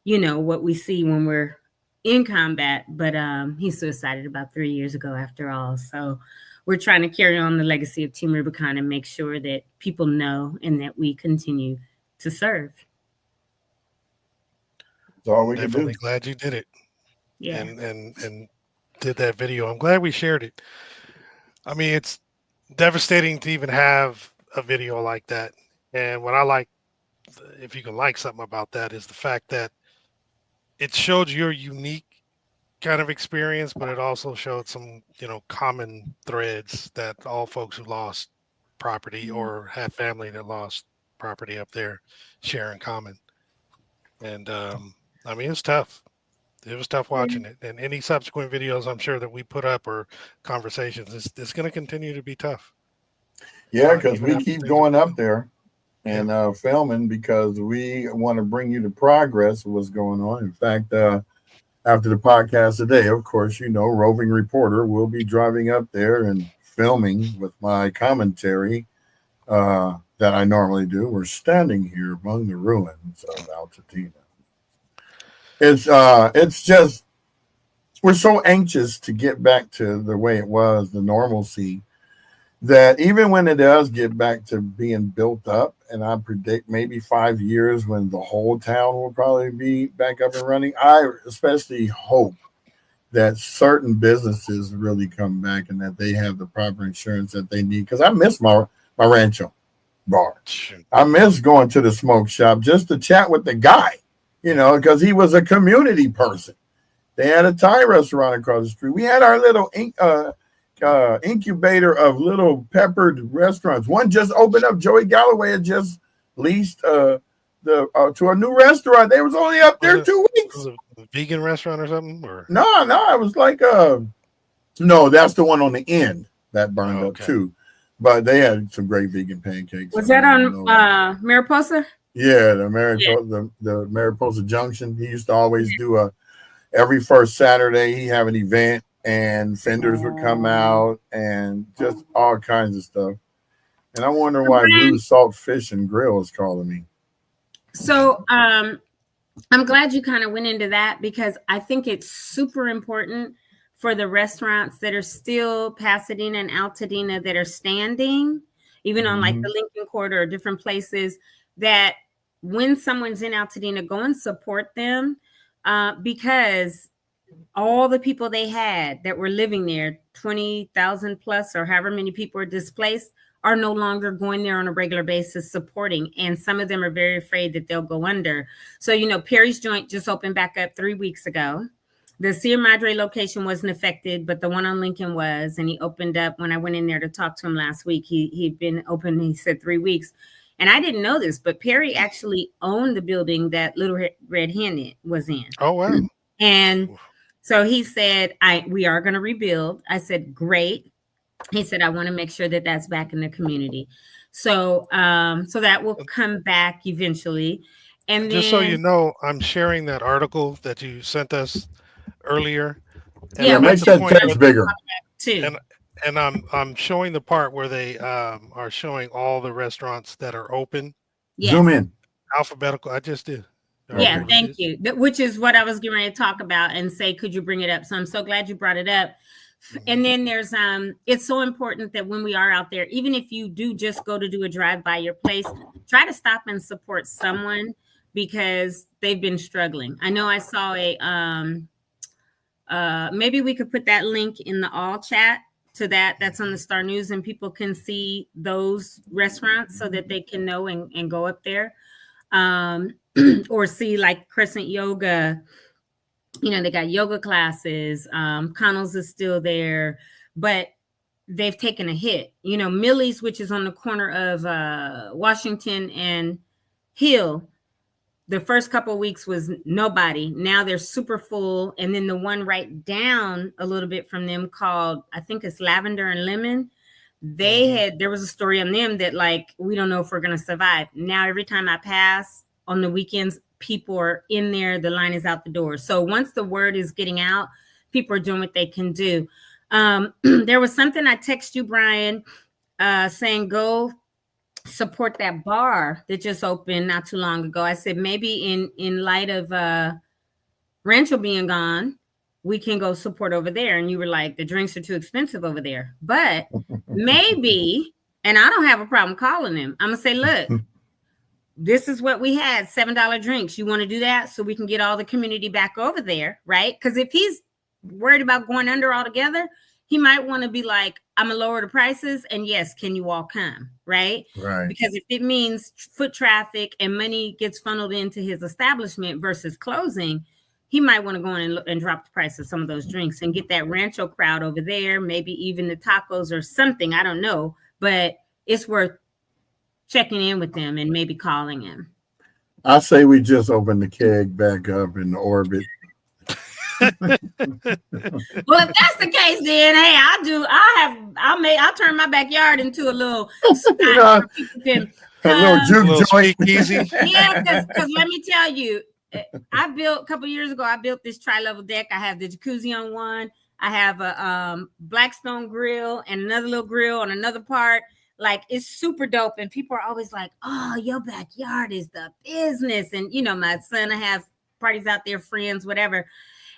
what we see when we're in combat. But he suicided about 3 years ago after all. So we're trying to carry on the legacy of Team Rubicon and make sure that people know and that we continue to serve. That's all we Definitely can do. glad you did it. Yeah. And did that video. I'm glad we shared it. I mean, it's devastating to even have a video like that. And what I like, if you can like something about that, is the fact that it showed your unique kind of experience, but it also showed some, common threads that all folks who lost property or have family that lost property up there share in common. And I mean, it's tough. It was tough watching it. And any subsequent videos, I'm sure, that we put up or conversations, it's going to continue to be tough. Yeah, because we keep going up there and filming, because we want to bring you the progress of what's going on. In fact, after the podcast today, of course, roving reporter will be driving up there and filming with my commentary that I normally do. We're standing here among the ruins of Altadena. It's just, we're so anxious to get back to the way it was, the normalcy, that even when it does get back to being built up, and I predict maybe 5 years when the whole town will probably be back up and running, I especially hope that certain businesses really come back and that they have the proper insurance that they need. Because I miss my Rancho bar. I miss going to the smoke shop just to chat with the guy, because he was a community person. They had a Thai restaurant across the street. We had our little incubator of little peppered restaurants. One just opened up. Joey Galloway had just leased to a new restaurant. They was only up there 2 weeks. Was it a vegan restaurant or something? Or No, it was like no, that's the one on the end that burned up too. But they had some great vegan pancakes. Was that on Mariposa? Yeah, the Mariposa Junction. He used to always do every first Saturday he have an event and vendors would come out and just all kinds of stuff. And I wonder why Blue Salt Fish and Grill is calling me. So I'm glad you kind of went into that, because I think it's super important for the restaurants that are still Pasadena and Altadena that are standing, even on like the Lincoln Quarter or different places, that when someone's in Altadena, go and support them, because all the people they had that were living there, 20,000 plus or however many people are displaced, are no longer going there on a regular basis supporting. And some of them are very afraid that they'll go under. So, Perry's Joint just opened back up 3 weeks ago. The Sierra Madre location wasn't affected, but the one on Lincoln was. And he opened up when I went in there to talk to him last week. He'd been open, he said 3 weeks. And I didn't know this, but Perry actually owned the building that Little Red Hen was in. Oh, wow. And so he said, we are going to rebuild. I said, great. He said, I want to make sure that that's back in the community. So so that will come back eventually. And just so you know, I'm sharing that article that you sent us earlier. And make that text bigger. Too. And I'm showing the part where they are showing all the restaurants that are open. Yes. Zoom in. Alphabetical. I just did. Yeah, thank you. Which is what I was getting ready to talk about and say, could you bring it up? So I'm so glad you brought it up. And then there's it's so important that when we are out there, even if you do just go to do a drive by your place, try to stop and support someone, because they've been struggling. I know I saw maybe we could put that link in the all chat to that's on the Star News, and people can see those restaurants so that they can know and go up there, or see like Crescent Yoga. They got yoga classes. Connell's is still there, but they've taken a hit. Millie's, which is on the corner of Washington and Hill, the first couple of weeks was nobody. Now they're super full. And then the one right down a little bit from them called, I think it's Lavender and Lemon. There was a story on them that like, we don't know if we're going to survive. Now, every time I pass on the weekends, people are in there. The line is out the door. So once the word is getting out, people are doing what they can do. There was something I text you, Brian, saying go support that bar that just opened not too long ago. I said, maybe in light of Rancho being gone, we can go support over there. And you were like, the drinks are too expensive over there. But maybe, and I don't have a problem calling them. I'm going to say, look, this is what we had, $7 drinks. You want to do that so we can get all the community back over there, right? Because if he's worried about going under altogether, he might want to be like, I'm going to lower the prices. And yes, can you all come, right? Right. Because if it means foot traffic and money gets funneled into his establishment versus closing, he might want to go in and drop the price of some of those drinks and get that Rancho crowd over there, maybe even the tacos or something. I don't know, but it's worth checking in with them and maybe calling him. I say we just open the keg back up in the orbit. Well, if that's the case, then hey, I'll turn my backyard into a little spot a little juke joint. Yeah, because let me tell you, a couple years ago, I built this tri-level deck. I have the jacuzzi on one. I have a Blackstone grill and another little grill on another part. Like, it's super dope. And people are always like, oh, your backyard is the business. And, my son, I have parties out there, friends, whatever.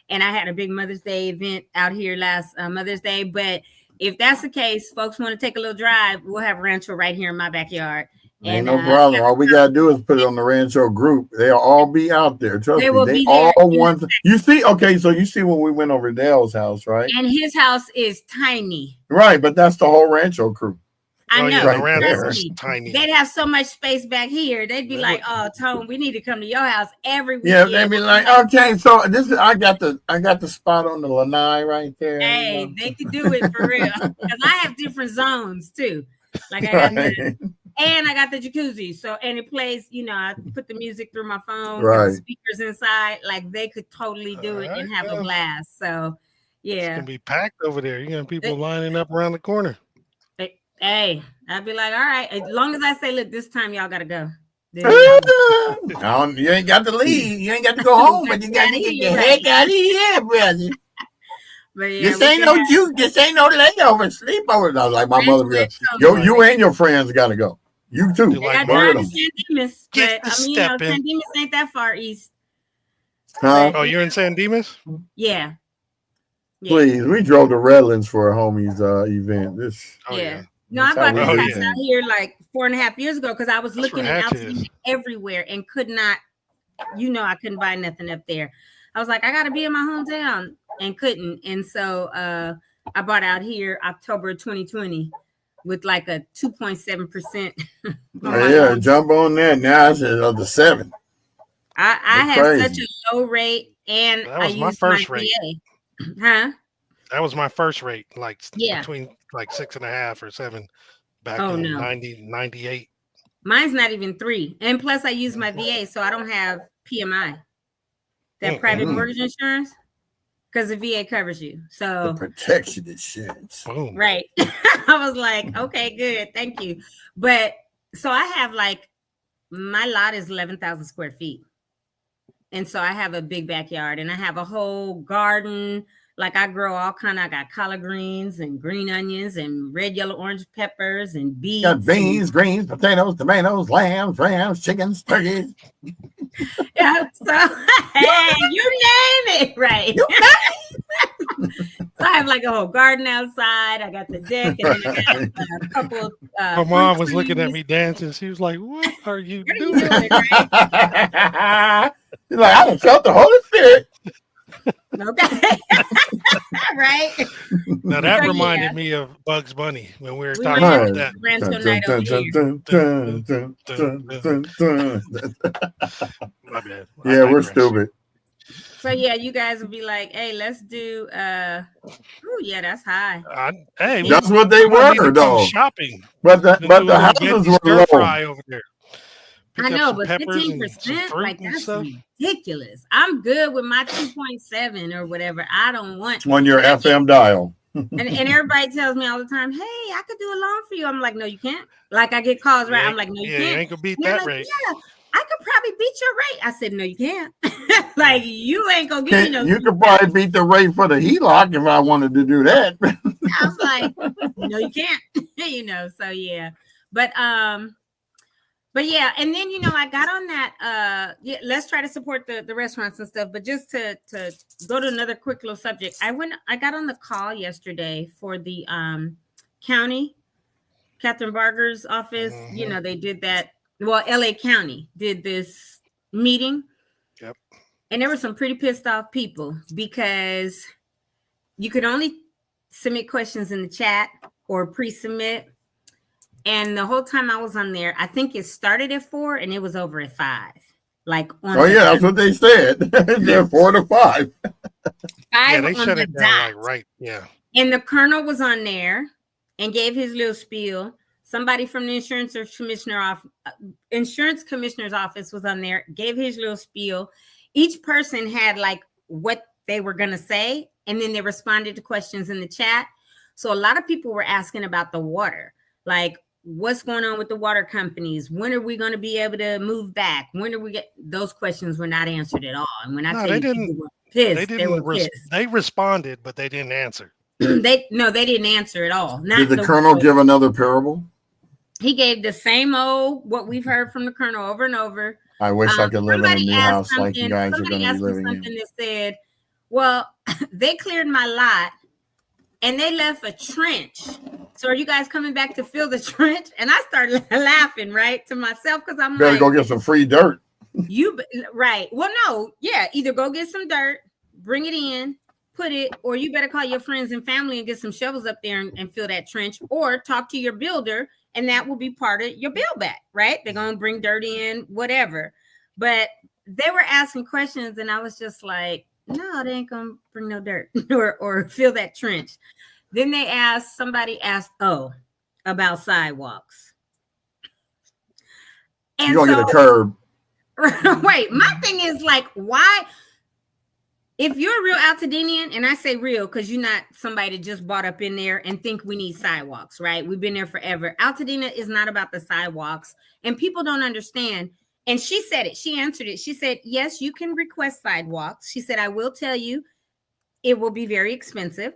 And I had a big Mother's Day event out here last Mother's Day. But if that's the case, folks want to take a little drive, we'll have Rancho right here in my backyard. Ain't no problem. All we got to do is put it on the Rancho group. They'll all be out there. Trust me. They all want. You see, okay, so you see when we went over Dale's house, right? And his house is tiny. Right, but that's the whole Rancho crew. I know. Yeah, the Rancho is tiny. They'd have so much space back here. They'd be like, "Oh, Tone, we need to come to your house every week." Yeah, they'd be like, "Okay, so I got the spot on the lanai right there." Hey, they could do it for real because I have different zones too. Like I got And I got the jacuzzi. So, and it plays, I put the music through my phone, Right. the speakers inside. Like they could totally do it and have a blast. So, It's yeah. gonna be packed over there. You got people lining up around the corner. Hey, I'd be like, all right, as long as I say, look, this time y'all gotta go. You ain't got to leave. You ain't got to go home, but you got to get your heck out of here, brother. But yeah, this ain't no juke. This ain't no layover, sleepover. I was like my mother. You and your friends got to go. You too. I drive to San Dimas, but San Dimas ain't that far east. Huh? Oh, you're in San Dimas? Yeah. Please, we drove to Redlands for a homie's event. No, I bought this house out here like 4.5 years ago because I was looking at Altadena everywhere and could not, I couldn't buy nothing up there. I was like, I got to be in my hometown and couldn't. And so I bought out here October 2020 with like a 2.7%. Yeah, jump on that. Now it's the 7. I have such a low rate and that was I my used first my rate. VA. Huh? That was my first rate, like between like 6.5 or 7 back in 98. Mine's not even 3. And plus I use my VA, so I don't have PMI. That private mortgage insurance. Because the VA covers you. So the protection insurance. Boom. Right. I was like, okay, good. Thank you. But so I have my lot is 11,000 square feet. And so I have a big backyard and I have a whole garden. Like I grow I got collard greens and green onions and red, yellow, orange peppers and beets. Got beans, greens, potatoes, tomatoes, lambs, rams, chickens, turkeys. Yeah, so hey, you name it, right? So I have like a whole garden outside. I got the deck, and then I got a couple. My mom was looking at me dancing. She was like, "What are you doing?" She's like, "I felt the Holy Spirit." Okay, right. Now that reminded me of Bugs Bunny when we were talking about that. My bad. Yeah, we're stupid. So yeah, you guys will be like, "Hey, let's do." Oh yeah, that's high. Hey, that's what they were though. Shopping, but the houses were low. Over there. I know, but 15%, like that's ridiculous. I'm good with my 2.7 or whatever. I don't want on your FM dial. and everybody tells me all the time, "Hey, I could do a loan for you." I'm like, "No, you can't." Like I get calls, right? I'm like, "No, you can't." You ain't gonna beat that rate. Yeah, I could probably beat your rate. I said, "No, you can't." Like you ain't gonna give me no. You could probably beat the rate for the HELOC if I wanted to do that. I was like, "No, you can't." So yeah, but yeah, and then I got on that. Let's try to support the restaurants and stuff. But just to go to another quick little subject, I got on the call yesterday for the county, Catherine Barger's office. Mm-hmm. They did that. Well, LA County did this meeting. Yep. And there were some pretty pissed off people because you could only submit questions in the chat or pre-submit. And the whole time I was on there, I think it started at 4 and it was over at 5. That's what they said. They're 4 to 5. 5 yeah, they on shut the it down dot. right. Yeah. And the colonel was on there and gave his little spiel. Somebody from the insurance commissioner's office was on there, gave his little spiel. Each person had what they were going to say, and then they responded to questions in the chat. So a lot of people were asking about the water, like what's going on with the water companies? When are we going to be able to move back? When are we those questions were not answered at all. And when I tell you people were pissed, they were pissed. They responded, but they didn't answer. They didn't answer at all. Did the colonel give another parable? He gave the same old what we've heard from the colonel over and over. I wish I could live in a new house like you guys are going to be living in. Something that said, well, they cleared my lot and they left a trench. So are you guys coming back to fill the trench? And I started laughing, right, to myself because I'm better go get some free dirt. Right. Well, no. Yeah. Either go get some dirt, bring it in, put it, or you better call your friends and family and get some shovels up there and fill that trench, or talk to your builder. And that will be part of your bill back, right? They're going to bring dirt in, whatever. But they were asking questions, and I was just like, no, they ain't going to bring no dirt or fill that trench. Then somebody asked, about sidewalks. And you're gonna so, get a curb. wait, my thing is like, why? If you're a real Altadenian, and I say real because you're not somebody that just bought up in there and think we need sidewalks, right? We've been there forever. Altadena is not about the sidewalks, and people don't understand. And she said it. She answered it. She said, yes, you can request sidewalks. She said, I will tell you, it will be very expensive.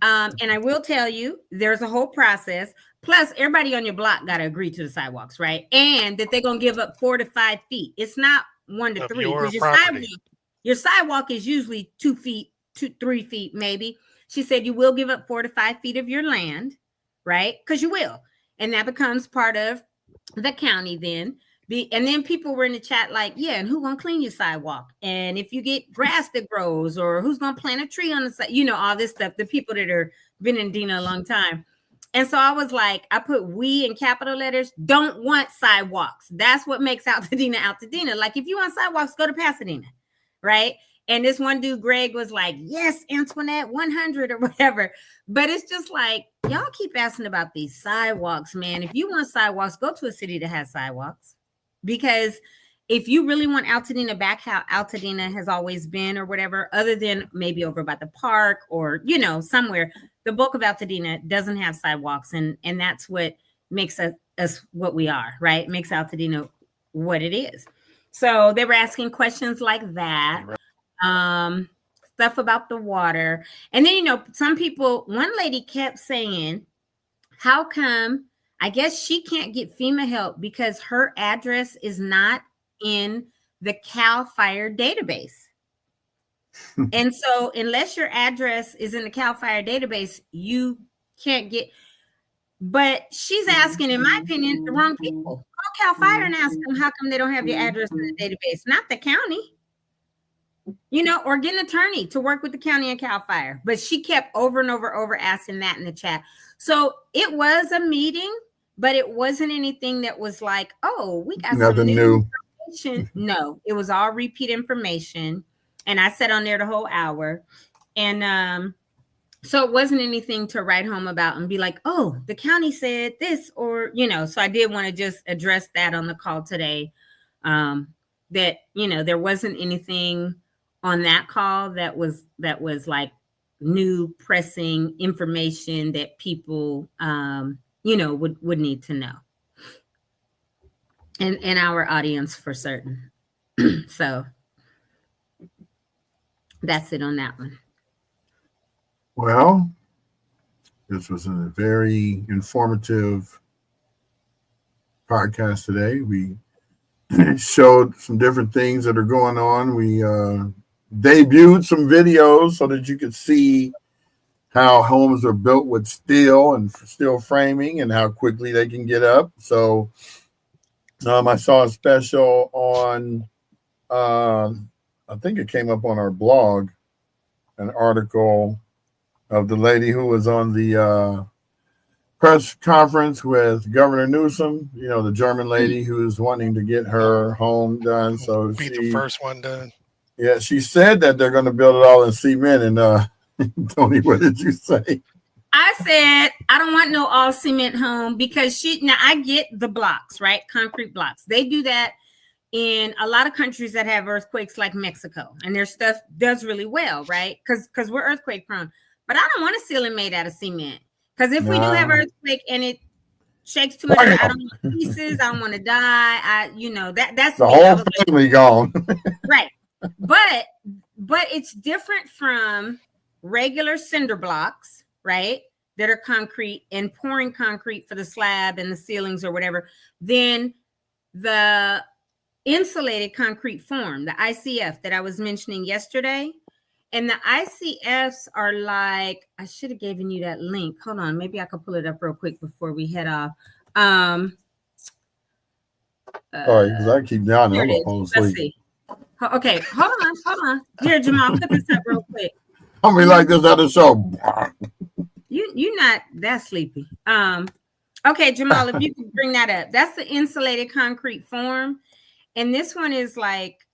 And I will tell you, there's a whole process. Plus, everybody on your block got to agree to the sidewalks, right? And that they're going to give up 4 to 5 feet. It's not 1 to 3 because your sidewalk is usually 2 feet, 3 feet, maybe. She said you will give up 4 to 5 feet of your land, right? Because you will. And that becomes part of the county then. And then people were in the chat like, yeah, and who's going to clean your sidewalk? And if you get grass that grows, or who's going to plant a tree on the side, all this stuff, the people that are been in Dina a long time. And so I was like, I put we in capital letters, don't want sidewalks. That's what makes Altadena. Like if you want sidewalks, go to Pasadena, right? And this one dude, Greg, was like, yes, Antoinette, 100 or whatever. But it's just like, y'all keep asking about these sidewalks, man. If you want sidewalks, go to a city that has sidewalks. Because if you really want Altadena back how Altadena has always been or whatever, other than maybe over by the park or, somewhere, the bulk of Altadena doesn't have sidewalks. And that's what makes us what we are, right? Makes Altadena what it is. So they were asking questions like that, stuff about the water. And then, some people, one lady kept saying, how come, I guess she can't get FEMA help because her address is not in the CAL FIRE database. And so unless your address is in the CAL FIRE database, you can't get, but she's asking, in my opinion, the wrong people. Call CAL FIRE and ask them how come they don't have your address in the database, not the county. Or get an attorney to work with the county and CAL FIRE. But she kept over and over asking that in the chat. So it was a meeting, but it wasn't anything that was like, oh, we got nothing some new information. No, it was all repeat information. And I sat on there the whole hour. And so it wasn't anything to write home about and be like, oh, the county said this, or, so I did want to just address that on the call today. That, there wasn't anything on that call that was like new pressing information that people would need to know, and our audience for certain. So that's it on that one. Well, this was a very informative podcast today. We showed some different things that are going on. We debuted some videos so that you could see how homes are built with steel and steel framing and how quickly they can get up. So I saw a special on, I think it came up on our blog, an article of the lady who was on the press conference with Governor Newsom, the German lady who's wanting to get her home done. So be the first one done. Yeah, she said that they're going to build it all in cement. And Toni, what did you say? I said, I don't want no all cement home because now I get the blocks, right? Concrete blocks. They do that in a lot of countries that have earthquakes like Mexico, and their stuff does really well, right? Because we're earthquake prone. But I don't want a ceiling made out of cement. Because if we do have an earthquake and it shakes too much, I don't want pieces. I don't want to die. That's the whole family gone. Right. But it's different from regular cinder blocks, right? That are concrete and pouring concrete for the slab and the ceilings or whatever. Then the insulated concrete form, the ICF that I was mentioning yesterday. And the ICFs are like, I should have given you that link. Hold on. Maybe I could pull it up real quick before we head off. All right, because I keep yawning. I'm going to fall asleep. Okay, hold on. Here, Jamal, put this up real quick. I'll be like this other show. You're not that sleepy. Okay, Jamal, if you could bring that up. That's the insulated concrete form. And this one is like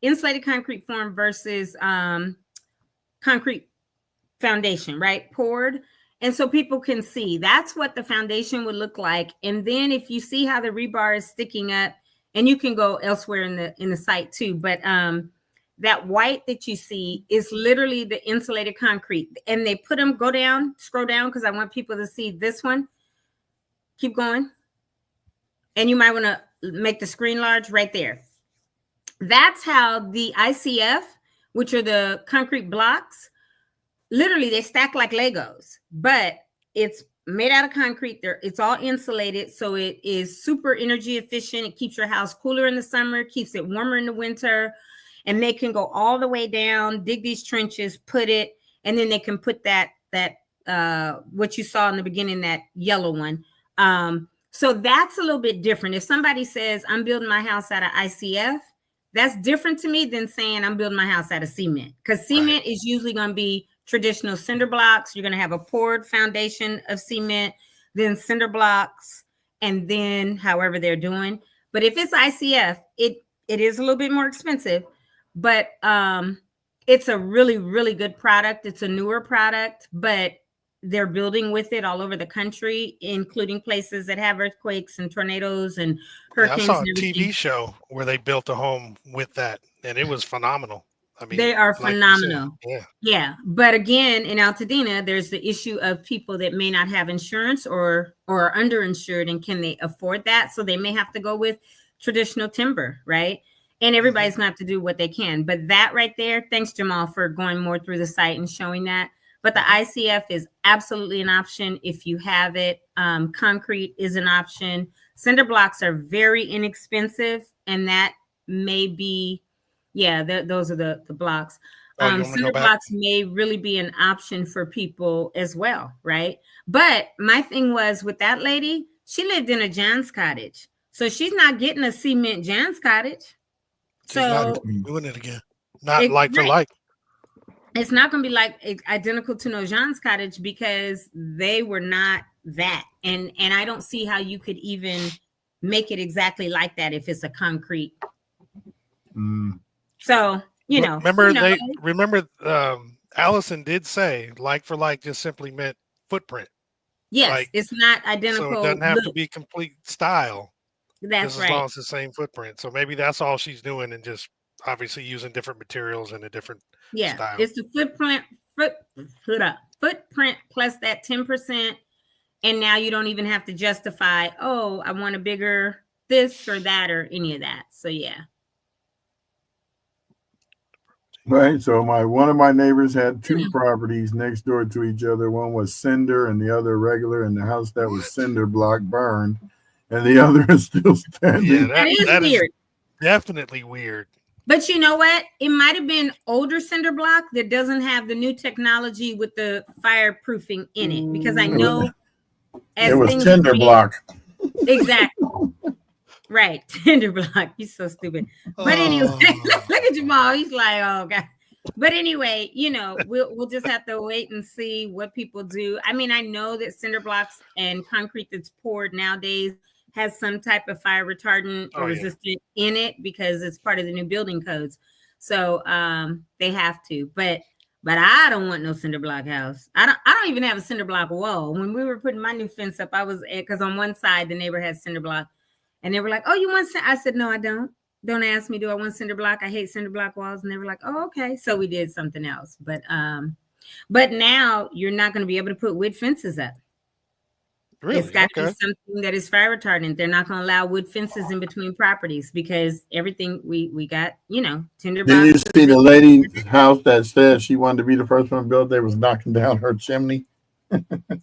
insulated concrete form versus concrete foundation, right? Poured. And so people can see that's what the foundation would look like. And then if you see how the rebar is sticking up, and you can go elsewhere in the site too. But that white that you see is literally the insulated concrete, and they put them. Scroll down, because I want people to see this one. Keep going, and you might want to make the screen large right there. That's how the ICF, which are the concrete blocks, literally they stack like Legos, but it's made out of concrete. It's all insulated, so it is super energy efficient. It keeps your house cooler in the summer, keeps it warmer in the winter, and they can go all the way down, dig these trenches, put it, and then they can put that what you saw in the beginning, that yellow one. So that's a little bit different. If somebody says, I'm building my house out of ICF, that's different to me than saying I'm building my house out of cement, because cement is usually going to be traditional cinder blocks. You're going to have a poured foundation of cement, then cinder blocks, and then however they're doing. But if it's ICF, it is a little bit more expensive, but it's a really, really good product. It's a newer product, but they're building with it all over the country, including places that have earthquakes and tornadoes and hurricanes. I saw a TV show where they built a home with that, and it was phenomenal. I mean, they are like phenomenal. You said, Yeah. But again, in Altadena, there's the issue of people that may not have insurance or are underinsured, and can they afford that? So they may have to go with traditional timber, right? And everybody's gonna have to do what they can. But that right there, thanks Jamal for going more through the site and showing that. But the ICF is absolutely an option if you have it. Concrete is an option. Cinder blocks are very inexpensive, and that may be, those are the blocks. Cinder blocks may really be an option for people as well, right? But my thing was with that lady, she lived in a John's cottage, so she's not getting a cement John's cottage. She's not doing it again. Not like for like. It's not going to be like identical to no John's cottage, because they were not that. And I don't see how you could even make it exactly like that if it's a concrete. So, remember Allison did say like for like just simply meant footprint. Yes, like, it's not identical. So it doesn't have to be complete style. That's right. As long as it's the same footprint. So maybe that's all she's doing, and just obviously using different materials and a different style. It's the footprint plus that 10%. And now you don't even have to justify, oh, I want a bigger this or that or any of that. So yeah. Right. So one of my neighbors had two properties next door to each other. One was cinder and the other regular, and the house that was cinder block burned, and the other is still standing. Yeah, that is weird. Definitely weird. But you know what? It might have been older cinder block that doesn't have the new technology with the fireproofing in it, because I know it was cinder block. Exactly. Right. Cinder block. You're so stupid. But anyway, look at Jamal. He's like, oh God. But anyway, we'll just have to wait and see what people do. I mean, I know that cinder blocks and concrete that's poured nowadays has some type of fire retardant or resistant in it, because it's part of the new building codes. So they have to. But I don't want no cinder block house. I don't even have a cinder block wall. When we were putting my new fence up, because on one side the neighbor had cinder block, and they were like, "Oh, you want?" I said, "No, I don't. Don't ask me. Do I want cinder block? I hate cinder block walls." And they were like, "Oh, okay." So we did something else. But now you're not going to be able to put wood fences up. Really? It's got to be something that is fire retardant. They're not going to allow wood fences in between properties, because everything we got, tinder box. Did you see the lady's house that said she wanted to be the first one to build? They was knocking down her chimney.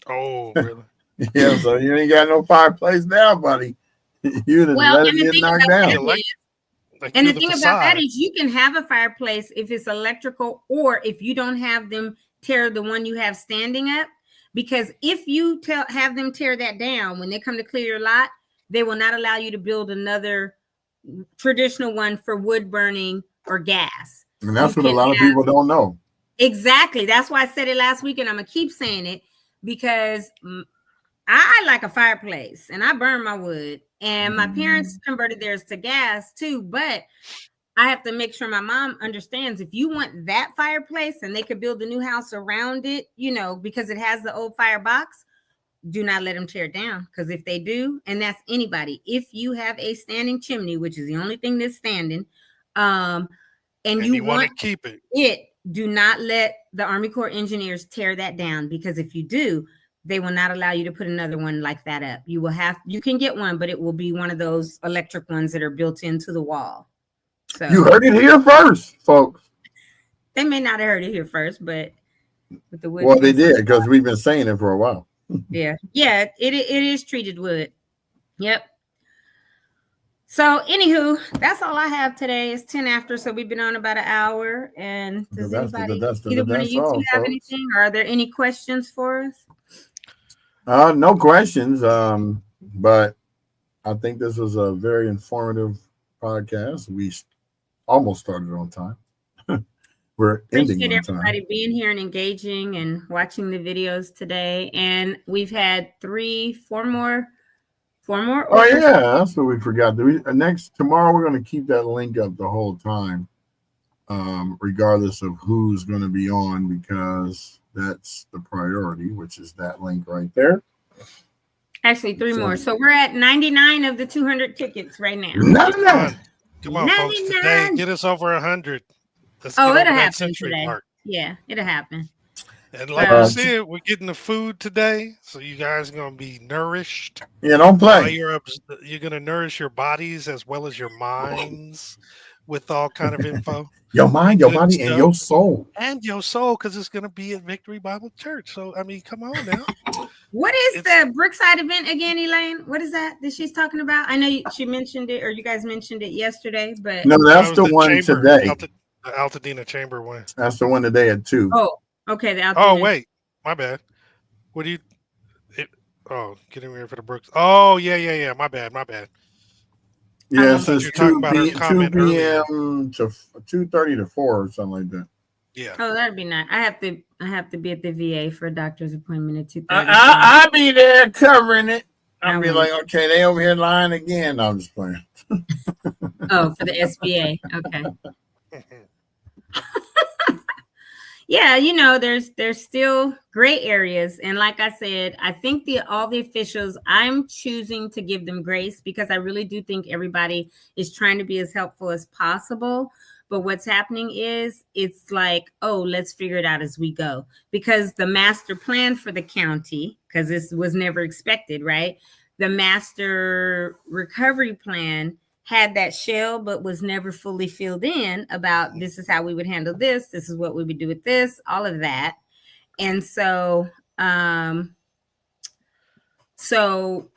Oh, really? Yeah, so you ain't got no fireplace now, buddy. You didn't let it get knocked down. And the thing about that is you can have a fireplace if it's electrical, or if you don't have them tear the one you have standing up. Because if you have them tear that down, when they come to clear your lot, they will not allow you to build another traditional one for wood burning or gas. And that's what a lot of people don't know. Exactly. That's why I said it last week, and I'm going to keep saying it, because I like a fireplace and I burn my wood. And my parents converted theirs to gas too, but I have to make sure my mom understands, if you want that fireplace and they could build a new house around it, because it has the old firebox, do not let them tear it down, because if they do, and that's anybody, if you have a standing chimney, which is the only thing that's standing, and you want to want keep it, do not let the Army Corps engineers tear that down, because if you do, they will not allow you to put another one like that up. You can get one, but it will be one of those electric ones that are built into the wall. So you heard it here first, folks. They may not have heard it here first, but with the wood. Well, they did, because we've been saying it for a while. Yeah, it is treated wood. Yep. So, anywho, that's all I have today. It's 10 after, so we've been on about an hour. And does either one of you two have anything? Or are there any questions for us? No questions. But I think this was a very informative podcast. We almost started on time. We're ending on time. Appreciate everybody being here and engaging and watching the videos today. And we've had 4 more. Oh yeah, that's what we forgot. Tomorrow we're going to keep that link up the whole time, regardless of who's going to be on, because that's the priority, which is that link right there. Actually, 3 more. So we're at 99 of the 200 tickets right now. 99. Come on, 99. Folks, today get us over 100. It'll happen today. Mark. Yeah, it'll happen. And like I said, we're getting the food today, so you guys are going to be nourished. Yeah, don't play. You're going to nourish your bodies as well as your minds with all kind of info. Your mind, your body, and your soul. And your soul, because it's going to be at Victory Bible Church. So, I mean, come on now. What is the Brookside event again, Elaine? What is that she's talking about? I know she mentioned it, or you guys mentioned it yesterday, but... No, that's the one today. The Altadena Chamber one. That's the one today at 2. Oh, okay. Wait, my bad. What do you? Getting ready for the Brooks. Oh, yeah. My bad. Yeah, so it's 2 p.m. to 2:30 to 4 or something like that. Yeah. Oh, that'd be nice. I have to be at the VA for a doctor's appointment at 2:30. I'll be there covering it. I'll be like, okay, they over here lying again. No, I'm just playing. Oh, for the SBA. Okay. Yeah, there's still gray areas, and like I said, I think all the officials, I'm choosing to give them grace, because I really do think everybody is trying to be as helpful as possible. But what's happening is it's like, let's figure it out as we go, because the master plan for the county, because this was never expected, right? The master recovery plan had that shell, but was never fully filled in about this is how we would handle this. This is what we would do with this, all of that. And so, so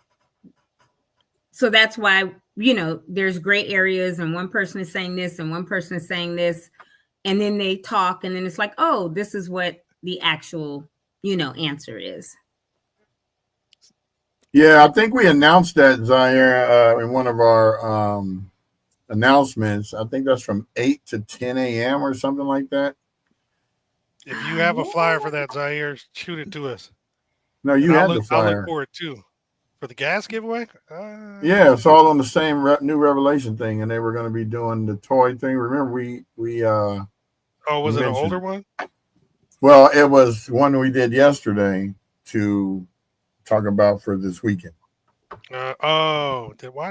that's why, there's gray areas, and one person is saying this and one person is saying this, and then they talk, and then it's like, this is what the actual, answer is. Yeah, I think we announced that, Zaire, in one of our announcements. I think that's from 8 to 10 a.m. or something like that. If you have a flyer for that, Zaire, shoot it to us. No, you have the flyer. I'll look for it too. For the gas giveaway? Yeah, it's all on the same New Revelation thing, and they were going to be doing the toy thing. Remember, we was it an older one? Well, it was one we did yesterday to talk about for this weekend. Why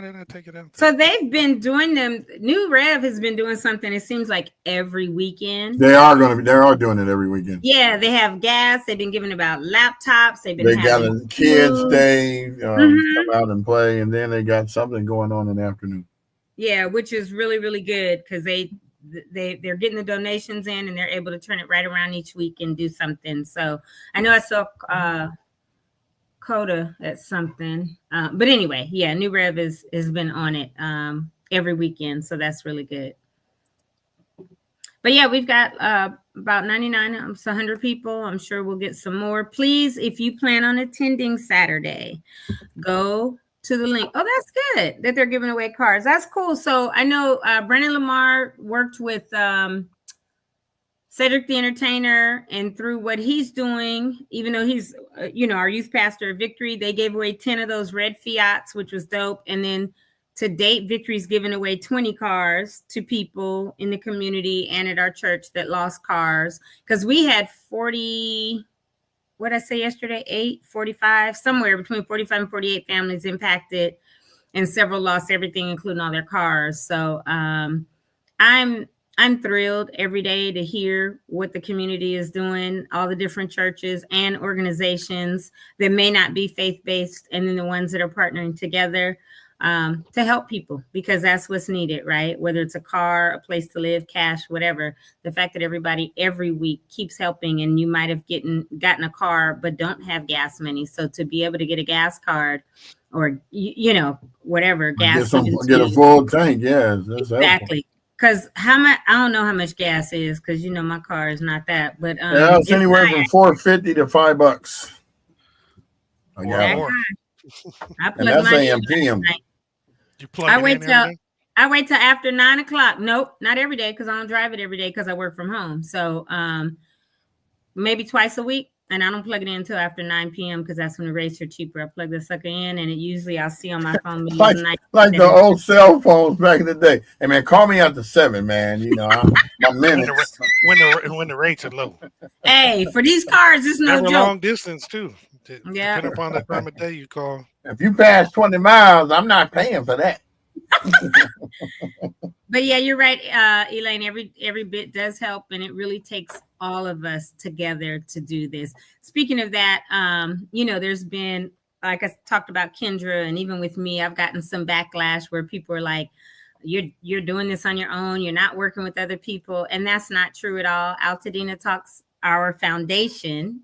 didn't I take it out? So they've been doing them. New Rev has been doing something, it seems like, every weekend. They are doing it every weekend. Yeah, they have gas. They've been giving about laptops. They got a kids day, come out and play, and then they got something going on in the afternoon. Yeah, which is really, really good, because they're getting the donations in, and they're able to turn it right around each week and do something. So I know I saw Coda at something, but anyway, yeah, New Rev has been on it every weekend, so that's really good. But yeah, we've got about 99, almost 100 people. I'm sure we'll get some more. Please, if you plan on attending Saturday, go to the link. Oh, that's good that they're giving away cards. That's cool. So I know Brennan Lamar worked with Cedric the Entertainer, and through what he's doing, even though he's, our youth pastor at Victory, they gave away 10 of those red Fiats, which was dope. And then to date, Victory's given away 20 cars to people in the community and at our church that lost cars. Because we had 40, what did I say yesterday? 45, somewhere between 45 and 48 families impacted, and several lost everything, including all their cars. So I'm thrilled every day to hear what the community is doing, all the different churches and organizations that may not be faith-based, and then the ones that are partnering together to help people, because that's what's needed, right? Whether it's a car, a place to live, cash, whatever. The fact that everybody every week keeps helping, and you might have gotten a car but don't have gas money. So to be able to get a gas card, or whatever gas, get a full tank, yeah, that's exactly. Helpful. Because how much, I don't know how much gas is, because my car is not that, but yeah, it's anywhere from $4.50 to $5. I got more. And that's AM PM. You plug it in every day? I wait till after 9 o'clock. Nope, not every day, because I don't drive it every day because I work from home. So maybe twice a week. And I don't plug it in until after 9 p.m. because that's when the rates are cheaper. I plug the sucker in, and it usually I'll see on my phone. like the old cell phones back in the day. Hey, man, call me after 7, man. My minutes. when the rates are low. Hey, for these cars, it's no joke. Long distance, too. Yeah. Depending upon the time of day you call. If you pass 20 miles, I'm not paying for that. But yeah, you're right, Elaine. Every bit does help, and it really takes all of us together to do this. Speaking of that, there's been, like I talked about Kendra, and even with me, I've gotten some backlash where people are like, "You're doing this on your own. You're not working with other people," and that's not true at all. AltadenaTalks, our foundation,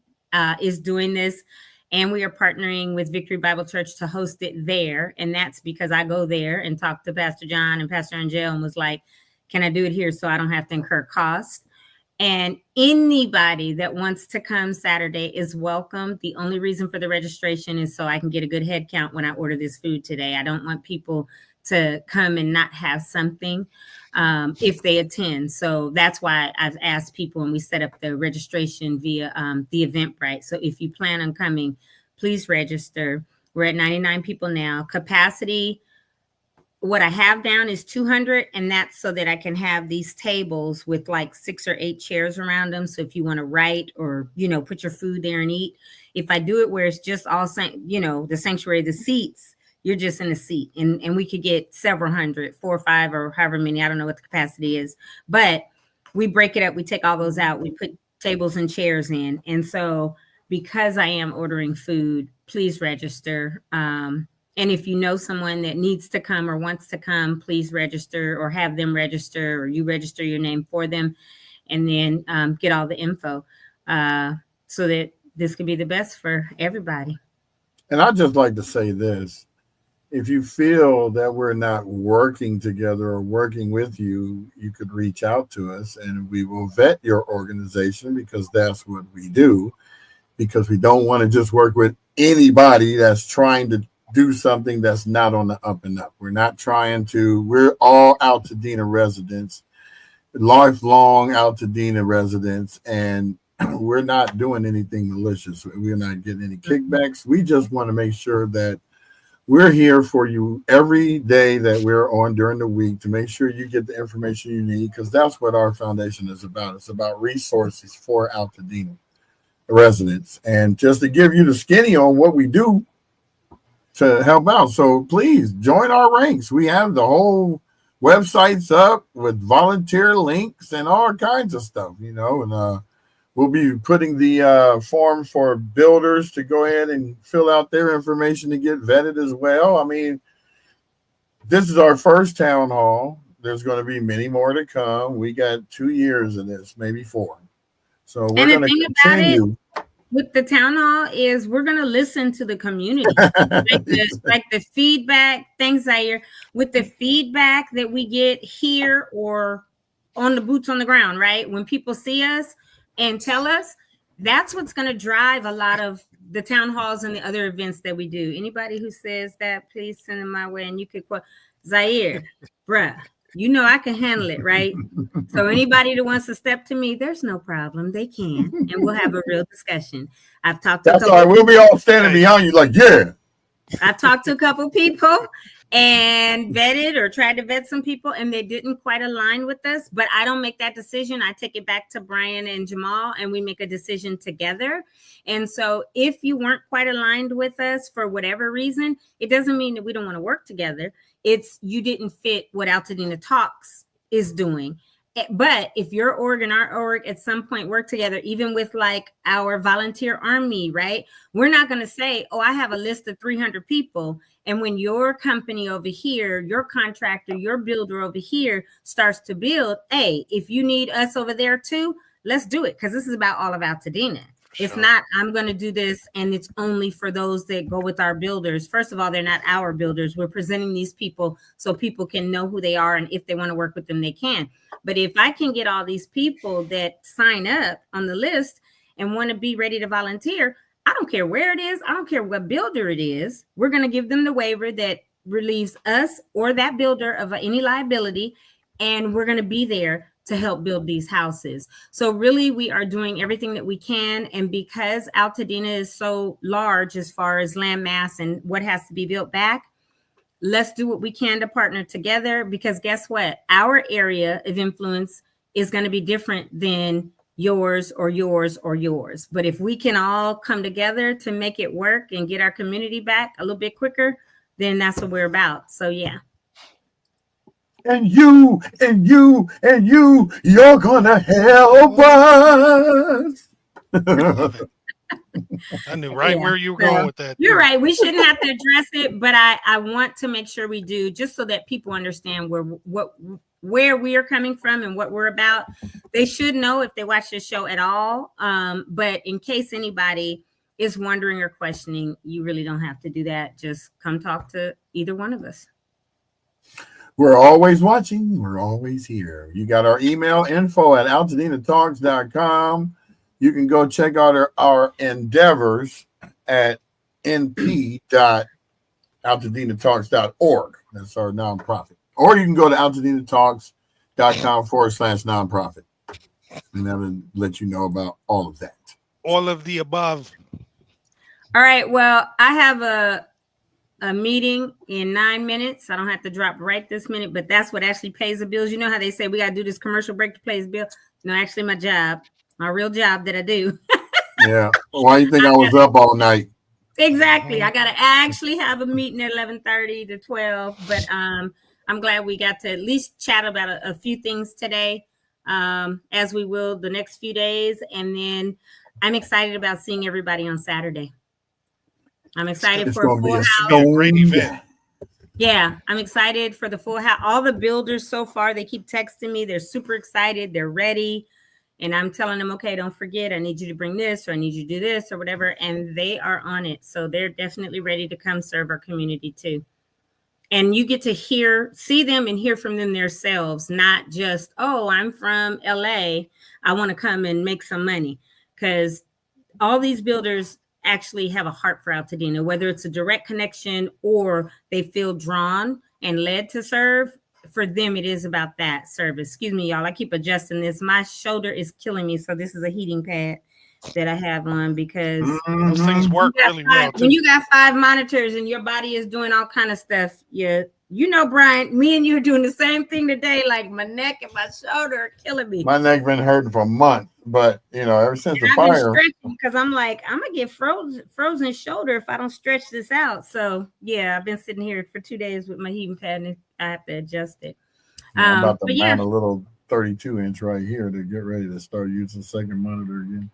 is doing this. And we are partnering with Victory Bible Church to host it there. And that's because I go there and talk to Pastor John and Pastor Angel and was like, can I do it here so I don't have to incur cost? And anybody that wants to come Saturday is welcome. The only reason for the registration is so I can get a good head count when I order this food today. I don't want people to come and not have something if they attend. So that's why I've asked people, and we set up the registration via the Eventbrite. So if you plan on coming, please register. We're at 99 people now. Capacity, what I have down is 200, and that's so that I can have these tables with like 6 or 8 chairs around them. So if you want to write or, put your food there and eat. If I do it where it's just all, the sanctuary, the seats, you're just in a seat, and we could get several hundred, 4 or 5 or however many. I don't know what the capacity is, but we break it up. We take all those out. We put tables and chairs in. And so because I am ordering food, please register. And if you know someone that needs to come or wants to come, please register, or have them register, or you register your name for them, and then get all the info so that this could be the best for everybody. And I'd just like to say this. If you feel that we're not working together or working with you, you could reach out to us, and we will vet your organization, because that's what we do, because we don't want to just work with anybody that's trying to do something that's not on the up and up. We're all Altadena residents, lifelong Altadena residents, and we're not doing anything malicious. We're not getting any kickbacks. We just want to make sure that we're here for you every day that we're on during the week to make sure you get the information you need, because that's what our foundation is about. It's about resources for Altadena residents, and just to give you the skinny on what we do to help out. So please join our ranks. We have the whole websites up with volunteer links and all kinds of stuff, and we'll be putting the form for builders to go ahead and fill out their information to get vetted as well. I mean, this is our first town hall. There's going to be many more to come. We got 2 years of this, maybe 4. So we're going to continue. With the town hall is we're going to listen to the community, like the feedback, things I hear. With the feedback that we get here or on the boots on the ground, right? When people see us and tell us, that's what's going to drive a lot of the town halls and the other events that we do. Anybody who says that, please send them my way. And you could quote Zaire, bruh, I can handle it, right? So anybody that wants to step to me, there's no problem. They can, and we'll have a real discussion. I've talked to That's all right. We'll be all standing behind you like, yeah. I've talked to a couple people, and vetted or tried to vet some people, and they didn't quite align with us. But I don't make that decision. I take it back to Brian and Jamal, and we make a decision together. And so if you weren't quite aligned with us for whatever reason, it doesn't mean that we don't want to work together. It's you didn't fit what Altadena Talks is doing. But if your org and our org at some point work together, even with like our volunteer army, right? We're not going to say, oh, I have a list of 300 people. And when your company over here, your contractor, your builder over here starts to build, hey, if you need us over there too, let's do it. Because this is about all of Altadena. If not, I'm going to do this, and it's only for those that go with our builders. First of all, they're not our builders. We're presenting these people so people can know who they are, and if they want to work with them, they can. But if I can get all these people that sign up on the list and want to be ready to volunteer, I don't care where it is. I don't care what builder it is. We're going to give them the waiver that relieves us or that builder of any liability, and we're going to be there to help build these houses. So really, we are doing everything that we can. And because Altadena is so large as far as land mass and what has to be built back, let's do what we can to partner together, because guess what? Our area of influence is going to be different than yours or yours or yours. But if we can all come together to make it work and get our community back a little bit quicker, then that's what we're about. So yeah. And you're gonna help us. I knew where you were going with that. You're right. We shouldn't have to address it, but I want to make sure we do, just so that people understand where we are coming from and what we're about. They should know if they watch this show at all. But in case anybody is wondering or questioning, you really don't have to do that. Just come talk to either one of us. We're always watching. We're always here. You got our email info@AltadenaTalks.com. You can go check out our endeavors at np.altadenatalks.org. That's our nonprofit. Or you can go to altadenatalks.com/nonprofit. And that will let you know about all of that. All of the above. All right. Well, I have a meeting in 9 minutes. I don't have to drop right this minute, but that's what actually pays the bills. You know how they say we got to do this commercial break to pay the bill? No, actually my job, my real job that I do. Yeah. Why do you think I was up all night? Exactly. I got to actually have a meeting at 11:30 to 12, but I'm glad we got to at least chat about a few things today, as we will the next few days. And then I'm excited about seeing everybody on Saturday. I'm excited for a full house. Great event. Yeah, I'm excited for the full house. All the builders so far, they keep texting me. They're super excited. They're ready. And I'm telling them, okay, don't forget, I need you to bring this, or I need you to do this or whatever. And they are on it. So they're definitely ready to come serve our community too. And you get to see them and hear from them themselves, not just, oh, I'm from LA. I want to come and make some money. Because all these builders actually have a heart for Altadena, whether it's a direct connection or they feel drawn and led to serve. For them, it is about that service. Excuse me, y'all. I keep adjusting this. My shoulder is killing me. So this is a heating pad that I have on, because those things work really well. When you got 5 monitors and your body is doing all kind of stuff, you know, Brian, me and you are doing the same thing today. Like my neck and my shoulder are killing me. My neck been hurting for a month, but ever since the fire, because I'm like, I'm gonna get frozen shoulder if I don't stretch this out. So yeah, I've been sitting here for 2 days with my heating pad, and I have to adjust it. I'm about to mount a little 32-inch right here to get ready to start using the second monitor again.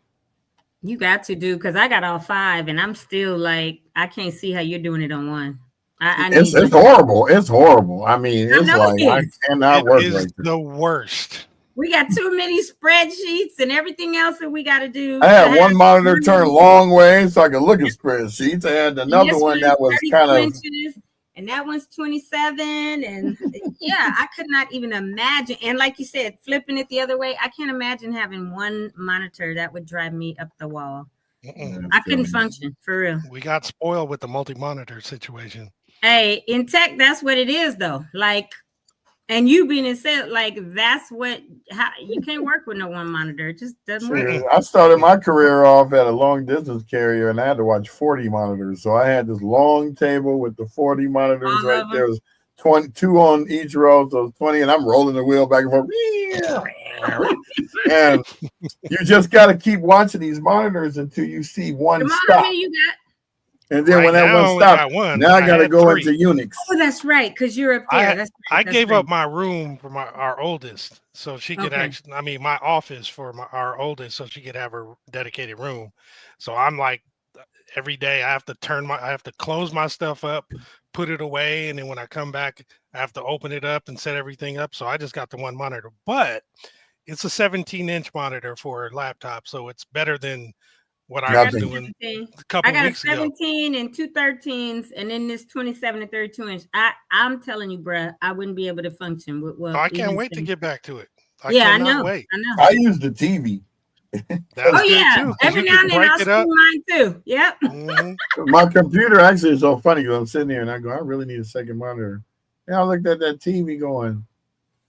You got to do, because I got all 5, and I'm still like, I can't see how you're doing it on one. It's horrible. It's horrible. I mean, it's like I cannot work like this. The worst. We got too many spreadsheets and everything else that we got to do. I had one monitor turned long way so I could look at spreadsheets. I had another one that was kind of inches, and that one's 27. And yeah, I could not even imagine. And like you said, flipping it the other way, I can't imagine having one monitor. That would drive me up the wall. I couldn't function, for real. We got spoiled with the multi-monitor situation. Hey, in tech, that's what it is, though. Like, And you being in sales, like that's what how you can't work with no one monitor. It just doesn't work. Sure. I started my career off at a long distance carrier, and I had to watch 40 monitors. So I had this long table with the 40 monitors All right of there. It them. was 22 on each row, so 20, and I'm rolling the wheel back and forth. And you just got to keep watching these monitors until you see one Jamal, how stop. many you got? And then Right when that now, I one only stops, got one, now but I I got to had go 3. into Unix. Oh, that's right, because you're up there. That's right. I That's gave right. up my room for our oldest, so she could Okay. actually. I mean, my office for our oldest, so she could have her dedicated room. So I'm like, every day I have to close my stuff up, put it away, and then when I come back, I have to open it up and set everything up. So I just got the one monitor, but it's a 17-inch monitor for a laptop, so it's better than what I I got was a Nothing. doing 17. a I couple got a weeks ago. 17 and 2 13s, and then this 27 and 32 inch. I'm telling you, bruh, I wouldn't be able to function with Oh, I can't even wait to 17. get back to it. I Yeah, I cannot know. wait. I know. I use the TV. That's Oh good yeah. too, because Every you now can and then crank I'll it up. stream mine too. Yep. hmm My computer actually is so funny because I'm sitting here and I go, I really need a second monitor. And I looked at that TV going,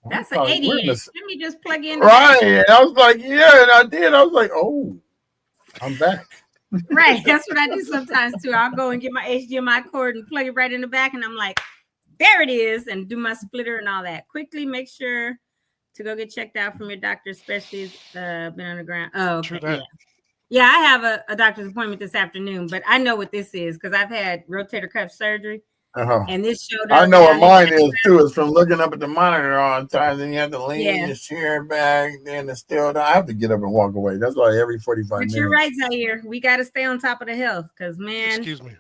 That's an 80 we're in inch. this. Let me just plug in. Right. And I was like, yeah, and I did. I was like, oh, I'm back. Right. That's what I do sometimes too. I'll go and get my HDMI cord and plug it right in the back, and I'm like, there it is, and do my splitter and all that. Quickly make sure to go get checked out from your doctor, especially been on the ground. Oh, okay. Yeah. Yeah, I have a doctor's appointment this afternoon, but I know what this is because I've had rotator cuff surgery, and this shoulder. I know what mine is too. It's from looking up at the monitor all the time. Then you have to lean your chair back. Then it's still. I have to get up and walk away. That's why every 45 minutes. But you're right, Zaire. We got to stay on top of the health because, man. Excuse me.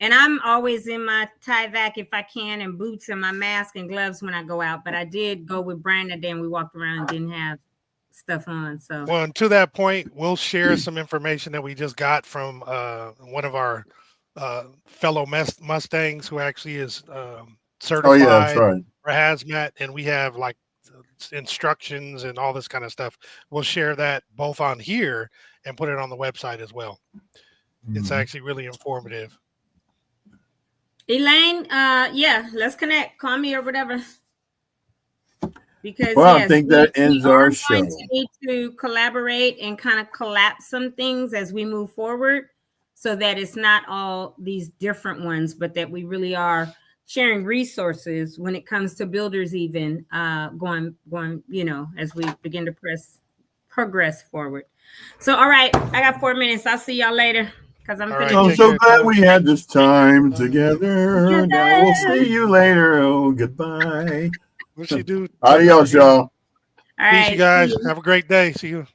And I'm always in my Tyvek if I can, and boots and my mask and gloves when I go out. But I did go with Brandon. Then we walked around and didn't have stuff on. So, well, and to that point, we'll share some information that we just got from one of our fellow Mustangs who actually is certified that's right. for hazmat, and we have like instructions and all this kind of stuff. We'll share that both on here and put it on the website as well. It's actually really informative. Elaine, yeah, let's connect. Call me or whatever. Because I think that ends our show. Going to need to collaborate and kind of collapse some things as we move forward, so that it's not all these different ones, but that we really are sharing resources when it comes to builders, even going, as we begin to progress forward. So, all right, I got 4 minutes. I'll see y'all later. I'm so glad we had this time together. Now we'll see you later. Oh, goodbye. What's she do? Adios, y'all. All right, peace, you guys. Have a great day. See you.